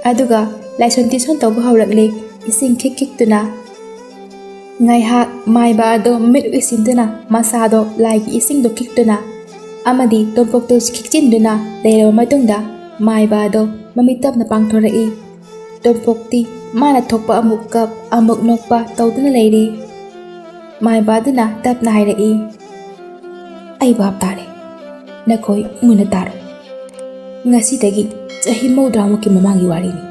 ꯑꯗꯨꯒ ꯂꯥꯏꯁꯣꯟ ꯇꯤꯟꯁꯣꯟ ꯇꯧꯕ ꯍꯧꯔꯛꯂꯦ, ꯏꯁꯤꯡ ꯈꯤꯛꯇꯨꯅ꯫ ꯉꯥꯏꯍꯥꯛ ꯃꯥꯏꯕ ꯑꯗꯣ ꯃꯤꯠ ꯎꯏꯁꯤꯟꯗꯨꯅ ꯃꯁꯥꯗꯣ ꯂꯥꯏꯒꯤ ꯏꯁꯤꯡꯗꯣ ꯈꯤꯛꯇꯨꯅ ꯑꯃꯗꯤ ꯇꯣꯝꯄꯣꯛꯇꯣ ꯈꯤꯛꯆꯤꯟꯗꯨꯅ ꯂꯩꯔꯕ ꯃꯇꯨꯡꯗ ꯃꯥꯏꯕ ꯑꯗꯣ ꯃꯃꯤꯠ ꯇꯞꯅ ꯄꯥꯡꯊꯣꯔꯛꯏ꯫ ꯇꯣꯝꯄꯣꯛꯇꯤ ꯃꯥꯅ ꯊꯣꯛꯄ ꯑꯃꯨꯛ ꯀꯞ ꯑꯃꯨꯛ ꯅꯣꯛꯄ ꯇꯧꯗꯨꯅ ꯂꯩꯔꯦ꯫ ꯃꯥꯏꯕ ꯑꯗꯨꯅ ꯇꯞꯅ ꯍꯥꯏꯔꯛꯏ, ꯑꯩ ꯚꯥꯞ ꯇꯥꯔꯦ ꯅꯈꯣꯏ ꯃꯨꯟꯅ ꯇꯥꯔꯣ ꯉꯁꯤꯗꯒꯤ ꯆꯍꯤ 30ꯃꯨꯛꯀꯤ ꯃꯃꯥꯡꯒꯤ ꯋꯥꯔꯤꯅꯤ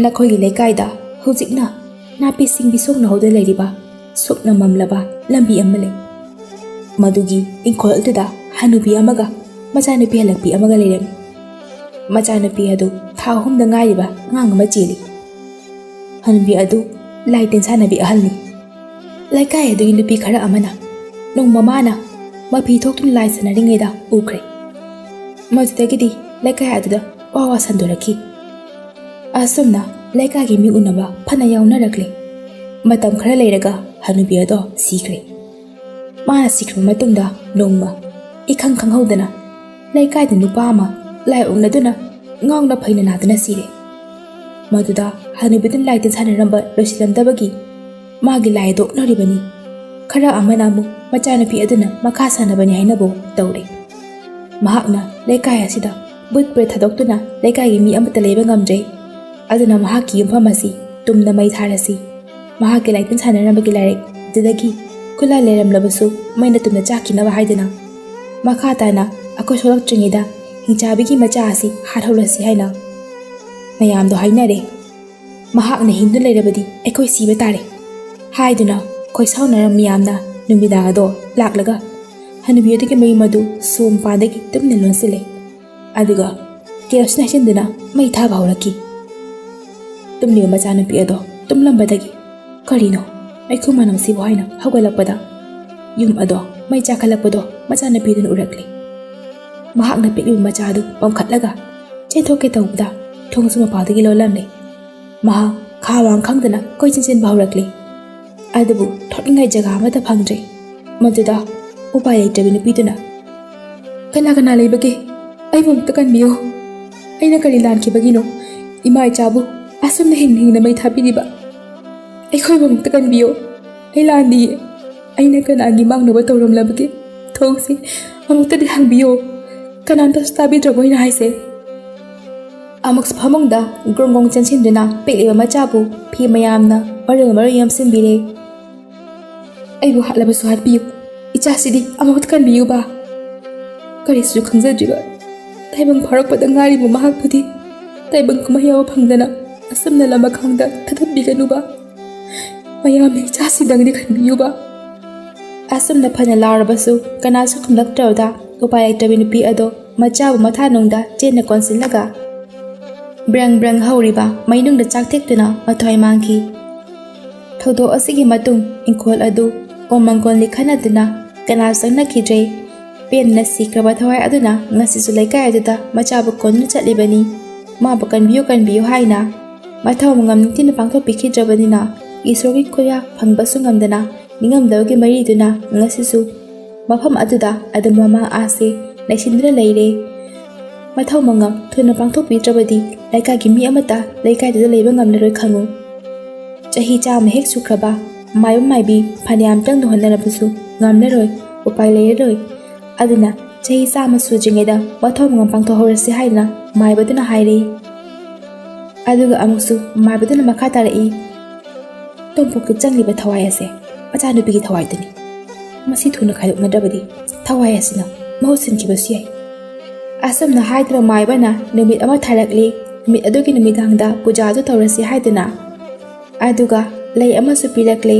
ꯅꯈꯣꯏꯒꯤ ꯂꯩꯀꯥꯏꯗ ꯍꯧꯖꯤꯛꯅ ꯅꯥꯄꯤ ꯁꯤꯡꯕꯤ ꯁꯣꯛꯅꯍꯧꯗ ꯂꯩꯔꯤꯕ ꯁꯨꯞꯅ ꯃꯝꯂꯕ ꯂꯝꯕꯤ ꯑꯃ ꯂꯩ ꯃꯗꯨꯒꯤ ꯏꯪꯈꯣꯜ ꯑꯗꯨꯗ ꯍꯅꯨꯕꯤ ꯑꯃꯒ ꯃꯆꯥꯅꯨꯄꯤ ꯍꯜꯂꯛꯄꯤ ꯑꯃꯒ ꯂꯩꯔꯝꯃꯤ ꯃꯆꯥꯅꯨꯄꯤ ꯑꯗꯨ ꯊꯥ 6ꯗ ꯉꯥꯏꯔꯤꯕ ꯑꯉꯥꯡ ꯑꯃ ꯆꯦꯜꯂꯤ ꯍꯅꯨꯕꯤ ꯑꯗꯨ ꯂꯥꯏ ꯇꯤꯟ ꯁꯥꯟꯅꯕꯤ ꯑꯍꯜꯅꯤ ꯂꯩꯀꯥꯏ ꯑꯗꯨꯒꯤ ꯅꯨꯄꯤ ꯈꯔ ꯑꯃꯅ ꯅꯣꯡꯃ ꯃꯥꯅ ꯃꯐꯤ ꯊꯣꯛꯇꯨꯅ ꯂꯥꯏ ꯁꯥꯟꯅꯔꯤꯉꯩꯗ ꯎꯈ꯭ꯔꯦ ꯃꯗꯨꯗꯒꯤꯗꯤ ꯂꯩꯀꯥꯏ ꯑꯗꯨꯗ ꯋꯥ ꯁꯟꯗꯣꯔꯛꯈꯤ ꯑꯁꯨꯝꯅ ꯂꯩꯀꯥꯏꯒꯤ ꯃꯤ ꯎꯅꯕ ꯐꯅ ꯌꯥꯎꯅꯔꯛꯂꯦ ꯃꯇꯝ ꯈꯔ ꯂꯩꯔꯒ ꯍꯅꯨꯕꯤ ꯑꯗꯣ ꯁꯤꯈ꯭ꯔꯦ ꯃꯥꯅ ꯁꯤꯈ꯭ꯔꯕ ꯃꯇꯨꯡꯗ ꯅꯣꯡꯃ ꯏꯈꯪ ꯈꯪꯍꯧꯗꯅ ꯂꯩꯀꯥꯏꯗ ꯅꯨꯄꯥ ꯑꯃ ꯂꯥꯏ ꯑꯣꯛꯅꯗꯨꯅ ꯉꯥꯎꯅ ꯐꯩꯅ ꯅꯥꯗꯨꯅ ꯁꯤꯔꯦ ꯃꯗꯨꯗ ꯍꯅꯨꯕꯤꯗꯨꯅ ꯂꯥꯏ ꯇꯤꯟ ꯁꯥꯟꯅꯔꯝꯕ ꯂꯣꯏꯁꯤꯜꯂꯝꯗꯕꯒꯤ ꯃꯥꯒꯤ ꯂꯥꯏ ꯑꯗꯨ ꯑꯣꯛꯅꯔꯤꯕꯅꯤ ꯈꯔ ꯑꯃꯅ ꯑꯃꯨꯛ ꯃꯆꯥꯅꯨꯄꯤ ꯑꯗꯨꯅ ꯃꯈꯥ ꯁꯥꯟꯅꯕꯅꯤ ꯍꯥꯏꯅꯕꯨ ꯇꯧꯔꯦ ꯃꯍꯥꯛꯅ ꯂꯩꯀꯥꯏ ꯑꯁꯤꯗ ꯕꯨꯠ ꯄ꯭ꯔꯦꯠ ꯊꯥꯗꯣꯛꯇꯨꯅ ꯂꯩꯀꯥꯏꯒꯤ ꯃꯤ ꯑꯃꯠꯇ ꯂꯩꯕ ꯉꯝꯗ꯭ꯔꯦ ꯑꯗꯨꯅ ꯃꯍꯥꯛꯀꯤ ꯌꯨꯝꯐꯝ ꯑꯁꯤ ꯇꯨꯝꯅ ꯃꯩ ꯊꯥꯔꯁꯤ ꯃꯍꯥꯛꯀꯤ ꯂꯥꯏ ꯇꯤꯟ ꯁꯥꯟꯅꯔꯝꯕꯒꯤ ꯂꯥꯏꯔꯤꯛ ꯑꯗꯨꯗꯒꯤ ꯈꯨꯠꯂꯥꯏ ꯂꯩꯔꯝꯂꯕꯁꯨ ꯃꯩꯅ ꯇꯨꯝꯅ ꯆꯥꯛꯈꯤꯅꯕ ꯍꯥꯏꯗꯨꯅ ꯃꯈꯥ ꯇꯥꯅ ꯑꯩꯈꯣꯏ ꯁꯣꯛꯂꯛꯇ꯭ꯔꯤꯉꯩꯗ ꯍꯤꯡꯆꯥꯕꯤꯒꯤ ꯃꯆꯥ ꯑꯁꯤ ꯍꯥꯠꯍꯧꯔꯁꯤ ꯍꯥꯏꯅ ꯃꯌꯥꯝꯗꯣ ꯍꯥꯏꯅꯔꯦ ꯃꯍꯥꯛꯅ ꯍꯤꯡꯗꯨ ꯂꯩꯔꯕꯗꯤ ꯑꯩꯈꯣꯏ ꯁꯤꯕ ꯇꯥꯔꯦ ꯍꯥꯏꯗꯨꯅ ꯈꯣꯏꯁꯥꯎꯅꯔ ꯃꯤꯌꯥꯝꯅ ꯅꯨꯃꯤꯗꯥꯡ ꯑꯗꯣ ꯂꯥꯛꯂꯒ ꯍꯅꯨꯕꯤ ꯑꯗꯨꯒꯤ ꯃꯌꯨꯝ ꯑꯗꯨ ꯁꯣꯝ ꯃꯄꯥꯟꯗꯒꯤ ꯇꯨꯝꯅ ꯂꯣꯟꯁꯤꯜꯂꯦ ꯑꯗꯨꯒ ꯀꯦꯔꯣꯁꯤꯟ ꯍꯩꯖꯤꯟꯗꯨꯅ ꯃꯩ ꯊꯥꯕ ꯍꯧꯔꯛꯈꯤ ꯇꯨꯝꯂꯤꯕ ꯃꯆꯥꯅꯨꯄꯤ ꯑꯗꯣ ꯇꯨꯝꯂꯝꯕꯗꯒꯤ ꯀꯔꯤꯅꯣ ꯃꯩꯈꯨ ꯃꯅꯝꯁꯤꯕꯨ ꯍꯥꯏꯅ ꯍꯧꯒꯠꯂꯛꯄꯗ ꯌꯨꯝ ꯑꯗꯣ ꯃꯩ ꯆꯥꯛꯈꯠꯂꯛꯄꯗꯣ ꯃꯆꯥꯅꯨꯄꯤꯗꯨꯅ ꯎꯔꯛꯂꯦ ꯃꯍꯥꯛꯅ ꯄꯤꯛꯂꯤꯕ ꯃꯆꯥ ꯑꯗꯨ ꯄꯝꯈꯠꯂꯒ ꯆꯦꯟꯊꯣꯛꯀꯦ ꯇꯧꯕꯗ ꯊꯣꯡꯁꯨ ꯃꯄꯥꯗꯒꯤ ꯂꯣꯜꯂꯝꯂꯦ ꯃꯍꯥꯛ ꯈꯥ ꯋꯥꯡ ꯈꯪꯗꯅ ꯀꯣꯏꯆꯦꯟ ꯆꯦꯟꯕ ꯍꯧꯔꯛꯂꯦ ꯑꯗꯨꯕꯨ ꯊꯣꯛꯅꯤꯡꯉꯥꯏ ꯖꯒꯥ ꯑꯃꯠꯇ ꯐꯪꯗ꯭ꯔꯦ ꯃꯗꯨꯗ ꯎꯄꯥꯏ ꯂꯩꯇ꯭ꯔꯕꯤ ꯅꯨꯄꯤꯗꯨꯅ ꯀꯅꯥ ꯀꯅꯥ ꯂꯩꯕꯒꯦ ꯑꯩꯕꯨ ꯑꯃꯨꯛꯇ ꯀꯟꯕꯤꯌꯨ ꯑꯩꯅ ꯀꯔꯤ ꯂꯥꯟꯈꯤꯕꯒꯤꯅꯣ ꯏꯃꯥ ꯏꯆꯥꯕꯨ ꯑꯁꯨꯝꯅ ꯍꯤꯡꯅ ꯃꯩ ꯊꯥꯕꯤꯔꯤꯕ ꯑꯩꯈꯣꯏꯕꯨ ꯑꯃꯨꯛꯇ ꯀꯟꯕꯤꯌꯨ ꯑꯩ ꯂꯥꯟꯗꯤꯌꯦ ꯑꯩꯅ ꯀꯅꯥꯒꯤ ꯃꯥꯡꯅꯕ ꯇꯧꯔꯝꯂꯕꯒꯦ ꯊꯣꯡꯁꯤ ꯑꯃꯨꯛꯇꯗꯤ ꯍꯥꯡꯕꯤꯌꯨ ꯀꯅꯥꯝꯇꯁꯨ ꯇꯥꯕꯤꯗ꯭ꯔꯕꯣ ꯑꯩꯅ ꯍꯥꯏꯁꯦ ꯑꯃꯨꯛꯁꯨ ꯐꯃꯨꯡꯗ ꯒ꯭ꯔꯣꯡ ꯆꯦꯟꯁꯤꯟꯗꯨꯅ ꯄꯤꯛꯂꯤꯕ ꯃꯆꯥꯕꯨ ꯐꯤ ꯃꯌꯥꯝꯅ ꯃꯔꯣꯏ ꯌꯣꯝꯁꯤꯟꯕꯤꯔꯦ ꯑꯩꯕꯨ ꯍꯥꯠꯂꯕꯁꯨ ꯍꯥꯠꯄꯤꯌꯨ ꯏꯆꯥꯁꯤꯗꯤ ꯑꯃꯨꯛꯇ ꯀꯟꯕꯤꯌꯨꯕ ꯀꯔꯤꯁꯨ ꯈꯪꯖꯗ꯭ꯔꯤꯕ ꯇꯥꯏꯕꯪ ꯐꯥꯎꯔꯛꯄꯗ ꯉꯥꯏꯔꯤꯕ ꯃꯍꯥꯛꯄꯨꯗꯤ ꯇꯥꯏꯕꯪ ꯀꯨꯝꯍꯩ ꯌꯥꯎꯕ ꯐꯪꯗꯅ ꯑꯁꯨꯝꯅ ꯂꯃꯈꯥꯡꯗ ꯊꯥꯗꯠꯄꯤꯒꯅꯨꯕ ꯃꯌꯥꯝꯅ ꯏꯆꯥꯁꯤꯗꯪꯗꯤ ꯈꯟꯕꯤꯌꯨꯕ ꯑꯁꯨꯝꯅ ꯐꯅ ꯂꯥꯎꯔꯕꯁꯨ ꯀꯅꯥꯁꯨ ꯈꯨꯝꯂꯛꯇ꯭ꯔꯕꯗ ꯎꯄꯥꯏ ꯂꯩꯇ꯭ꯔꯕꯤ ꯅꯨꯄꯤ ꯑꯗꯣ ꯃꯆꯥꯕꯨ ꯃꯊꯥꯅꯨꯡꯗ ꯆꯦꯟꯅ ꯀꯣꯟꯁꯤꯜꯂꯒ ꯕ꯭ꯔꯪ ꯕ꯭ꯔꯪ ꯍꯧꯔꯤꯕ ꯃꯩꯅꯨꯡꯗ ꯆꯥꯛꯊꯦꯛꯇꯨꯅ ꯃꯊ꯭ꯋꯥꯏ ꯃꯥꯡꯈꯤ ꯊꯧꯗꯣꯛ ꯑꯁꯤꯒꯤ ꯃꯇꯨꯡ ꯏꯪꯈꯣꯜ ꯑꯗꯨ ꯎꯃꯪꯒꯣꯟ ꯂꯤꯈꯠꯅꯗꯨꯅ ꯀꯅꯥꯁꯨ ꯆꯪꯅꯈꯤꯗ꯭ꯔꯦ ꯄꯦꯟꯅ ꯁꯤꯈ꯭ꯔꯕ ꯊꯋꯥꯏ ꯑꯗꯨꯅ ꯉꯁꯤꯁꯨ ꯂꯩꯀꯥꯏ ꯑꯗꯨꯗ ꯃꯆꯥꯕꯨ ꯀꯣꯟꯗꯨꯅ ꯆꯠꯂꯤꯕꯅꯤ ꯃꯥꯕꯨ ꯀꯟꯕꯤꯌꯨ ꯍꯥꯏꯅ ꯃꯊꯧ ꯃꯉꯝ ꯅꯤꯡꯊꯤꯅ ꯄꯥꯡꯊꯣꯛꯄꯤꯈꯤꯗ꯭ꯔꯕꯅꯤꯅ ꯏꯁꯣꯔꯒꯤ ꯈꯨꯌꯥ ꯐꯪꯕꯁꯨ ꯉꯝꯗꯅ ꯅꯤꯡꯉꯝꯗꯕꯒꯤ ꯃꯔꯤꯗꯨꯅ ꯉꯁꯤꯁꯨ ꯃꯐꯝ ꯑꯗꯨꯗ ꯑꯗꯨꯝ ꯃꯃꯥ ꯑꯥꯁꯦ ꯂꯩꯁꯤꯟꯗꯨꯅ ꯂꯩꯔꯦ ꯃꯊꯧ ꯃꯉꯝ ꯊꯨꯅ ꯄꯥꯡꯊꯣꯛꯄꯤꯗ꯭ꯔꯕꯗꯤ ꯂꯩꯀꯥꯏꯒꯤ ꯃꯤ ꯑꯃꯠꯇ ꯂꯩꯀꯥꯏꯗꯨꯗ ꯂꯩꯕ ꯉꯝꯂꯔꯣꯏ ꯈꯪꯉꯨ ꯆꯍꯤ 100 ꯍꯦꯛ ꯁꯨꯈ꯭ꯔꯕ ꯃꯥꯏꯕ ꯃꯥꯏꯕꯤ ꯐꯅꯌꯥꯝꯇꯪ ꯍꯣꯠꯅꯔꯕꯁꯨ ꯉꯝꯂꯔꯣꯏ ꯎꯄꯥꯏ ꯂꯩꯔꯔꯣꯏ ꯑꯗꯨꯅ ꯆꯍꯤ 100 ꯁꯨꯗ꯭ꯔꯤꯉꯩꯗ ꯃꯊꯧ ꯃꯉꯝ ꯄꯥꯡꯊꯣꯛꯍꯧꯔꯁꯤ ꯍꯥꯏꯅ ꯃꯥꯏꯕꯗꯨꯅ ꯍꯥꯏꯔꯦ ꯑꯗꯨꯒ ꯑꯃꯨꯛꯁꯨ ꯃꯥꯏꯕꯗꯨꯅ ꯃꯈꯥ ꯇꯥꯔꯛꯏ ꯇꯣꯝꯄꯣꯛꯇ ꯆꯪꯂꯤꯕ ꯊꯋꯥꯏ ꯑꯁꯦ ꯃꯆꯥꯅꯨꯄꯤꯒꯤ ꯊꯋꯥꯏꯗꯨꯅꯤ ꯃꯁꯤ ꯊꯨꯅ ꯈꯥꯏꯗꯣꯛꯅꯗ꯭ꯔꯕꯗꯤ ꯊꯋꯥꯏ ꯑꯁꯤꯅ ꯃꯍꯨꯠ ꯁꯤꯟꯈꯤꯕꯁꯨ ꯌꯥꯏ ꯑꯁꯨꯝꯅ ꯍꯥꯏꯗꯨꯅ ꯃꯥꯏꯕꯅ ꯅꯨꯃꯤꯠ ꯑꯃ ꯊꯥꯔꯛꯂꯤ ꯅꯨꯃꯤꯠ ꯑꯗꯨꯒꯤ ꯅꯨꯃꯤꯗꯥꯡꯗ ꯄꯨꯖꯥꯗꯨ ꯇꯧꯔꯁꯤ ꯍꯥꯏꯗꯨꯅ ꯑꯗꯨꯒ ꯂꯩ ꯑꯃꯁꯨ ꯄꯤꯔꯛꯂꯦ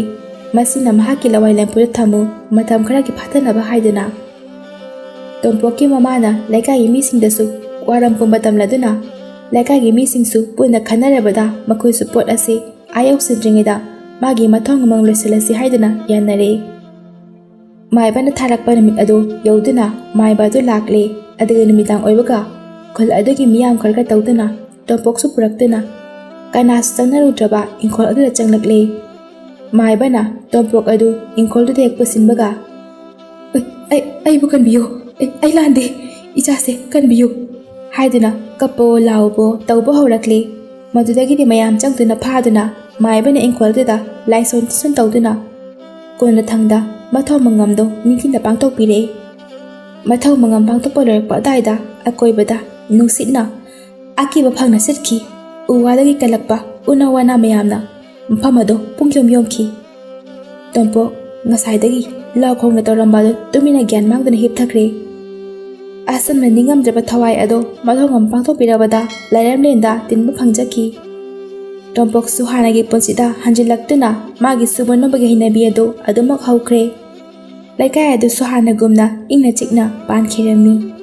ꯃꯁꯤꯅ ꯃꯍꯥꯛꯀꯤ ꯂꯋꯥꯏ ꯂꯦꯝꯐꯨꯗ ꯊꯝꯃꯨ ꯃꯇꯝ ꯈꯔꯒꯤ ꯐꯥꯊꯅꯕ ꯍꯥꯏꯗꯨꯅ ꯇꯣꯝꯄꯣꯛꯀꯤ ꯃꯃꯥꯅ ꯂꯩꯀꯥꯏꯒꯤ ꯃꯤꯁꯤꯡꯗꯁꯨ ꯋꯥꯔꯝ ꯄꯨꯝꯕ ꯇꯝꯂꯗꯨꯅ ꯂꯩꯀꯥꯏꯒꯤ ꯃꯤꯁꯤꯡꯁꯨ ꯄꯨꯟꯅ ꯈꯟꯅꯔꯕꯗ ꯃꯈꯣꯏꯁꯨ ꯄꯣꯠ ꯑꯁꯤ ꯌꯧꯁꯤꯟꯗ꯭ꯔꯤꯉꯩꯗ ꯃꯥꯒꯤ ꯃꯊꯧ ꯃꯉꯝ ꯂꯣꯏꯁꯤꯜꯂꯁꯤ ꯍꯥꯏꯗꯨꯅ ꯌꯥꯅꯔꯦ ꯃꯥꯏꯕꯅ ꯊꯥꯔꯛꯄ ꯅꯨꯃꯤꯠ ꯑꯗꯨ ꯌꯧꯗꯨꯅ ꯃꯥꯏꯕ ꯑꯗꯨ ꯂꯥꯛꯂꯦ ꯑꯗꯨꯒ ꯅꯨꯃꯤꯗꯥꯡ ꯑꯣꯏꯕꯒ ꯈꯨꯜ ꯑꯗꯨꯒꯤ ꯃꯤꯌꯥꯝ ꯈꯔ ꯇꯧꯗꯨꯅ ꯇꯣꯝꯄꯣꯛꯁꯨ ꯄꯨꯔꯛꯇꯨꯅ ꯀꯅꯥꯁꯨ ꯆꯪꯅꯔꯨꯗ꯭ꯔꯕ ꯏꯪꯈꯣꯜ ꯑꯗꯨꯗ ꯆꯪꯂꯛꯂꯦ ꯃꯥꯏꯕꯅ ꯇꯣꯝꯄꯣꯛ ꯑꯗꯨ ꯏꯪꯈꯣꯜꯗꯨꯗ ꯍꯦꯛ ꯄꯨꯁꯤꯟꯕꯒ ꯑꯩꯕꯨ ꯀꯟꯕꯤꯌꯨ ꯑꯩ ꯂꯥꯟꯗꯦ ꯏꯆꯥꯁꯦ ꯀꯟꯕꯤꯌꯨ ꯍꯥꯏꯗꯨꯅ ꯀꯞꯄꯣ ꯂꯥꯎꯕꯣ ꯇꯧꯕ ꯍꯧꯔꯛꯂꯦ ꯃꯗꯨꯗꯒꯤꯗꯤ ꯃꯌꯥꯝ ꯆꯪꯗꯨꯅ ꯐꯥꯗꯨꯅ ꯃꯥꯏꯕꯅ ꯏꯪꯈꯣꯜꯗꯨꯗ ꯂꯥꯏꯁꯣꯟ ꯇꯤꯟꯁꯣꯟ ꯇꯧꯗꯨꯅ ꯀꯣꯟꯅꯊꯪꯗ ꯃꯊꯧ ꯃꯉꯝꯗꯣ ꯅꯤꯡꯊꯤꯅ ꯄꯥꯡꯊꯣꯛꯄꯤꯔꯛꯏ ꯃꯊꯧ ꯃꯉꯝ ꯄꯥꯡꯊꯣꯛꯄ ꯂꯣꯏꯔꯛꯄ ꯑꯗꯨꯋꯥꯏꯗ ꯑꯀꯣꯏꯕꯗ ꯅꯨꯡꯁꯤꯠꯅ ꯑꯀꯤꯕ ꯐꯪꯅ ꯁꯤꯠꯈꯤ ꯎ ꯋꯥꯗꯒꯤ ꯀꯜꯂꯛꯄ ꯎꯅꯥ ꯋꯥꯅꯥ ꯃꯌꯥꯝꯅ ꯃꯐꯝ ꯑꯗꯨ ꯄꯨꯡꯌꯣꯝ ꯌꯣꯝꯈꯤ ꯇꯣꯝꯄꯣꯛ ꯉꯁꯥꯏꯗꯒꯤ ꯂꯥꯎ ꯈꯣꯡꯅ ꯇꯧꯔꯝꯕ ꯑꯗꯨ ꯇꯨꯃꯤꯟꯅ ꯒ꯭ꯌꯥꯟ ꯃꯥꯡꯗꯨꯅ ꯍꯤꯞꯊꯈ꯭ꯔꯦ꯫ ꯑꯁꯟꯕ ꯅꯤꯡꯉꯝꯗ꯭ꯔꯕ ꯊꯋꯥꯏ ꯑꯗꯣ ꯃꯊꯧ ꯑꯃ ꯄꯥꯡꯊꯣꯛꯄꯤꯔꯕꯗ ꯂꯥꯏꯔꯦꯝꯂꯦꯟꯗ ꯇꯤꯟꯕ ꯐꯪꯖꯈꯤ꯫ ꯇꯣꯝꯄꯣꯛꯁꯨ ꯍꯥꯟꯅꯒꯤ ꯄꯨꯟꯁꯤꯗ ꯍꯟꯖꯤꯜꯂꯛꯇꯨꯅ ꯃꯥꯒꯤ ꯁꯨꯕ ꯅꯣꯝꯕꯒꯤ ꯍꯩꯅꯕꯤ ꯑꯗꯨ ꯑꯗꯨꯃꯛ ꯍꯧꯈ꯭ꯔꯦ꯫ ꯂꯩꯀꯥꯏ ꯑꯗꯨꯁꯨ ꯍꯥꯟꯅꯒꯨꯝꯅ ꯏꯪꯅ ꯆꯤꯛꯅ ꯄꯥꯟꯈꯤꯔꯝꯃꯤ꯫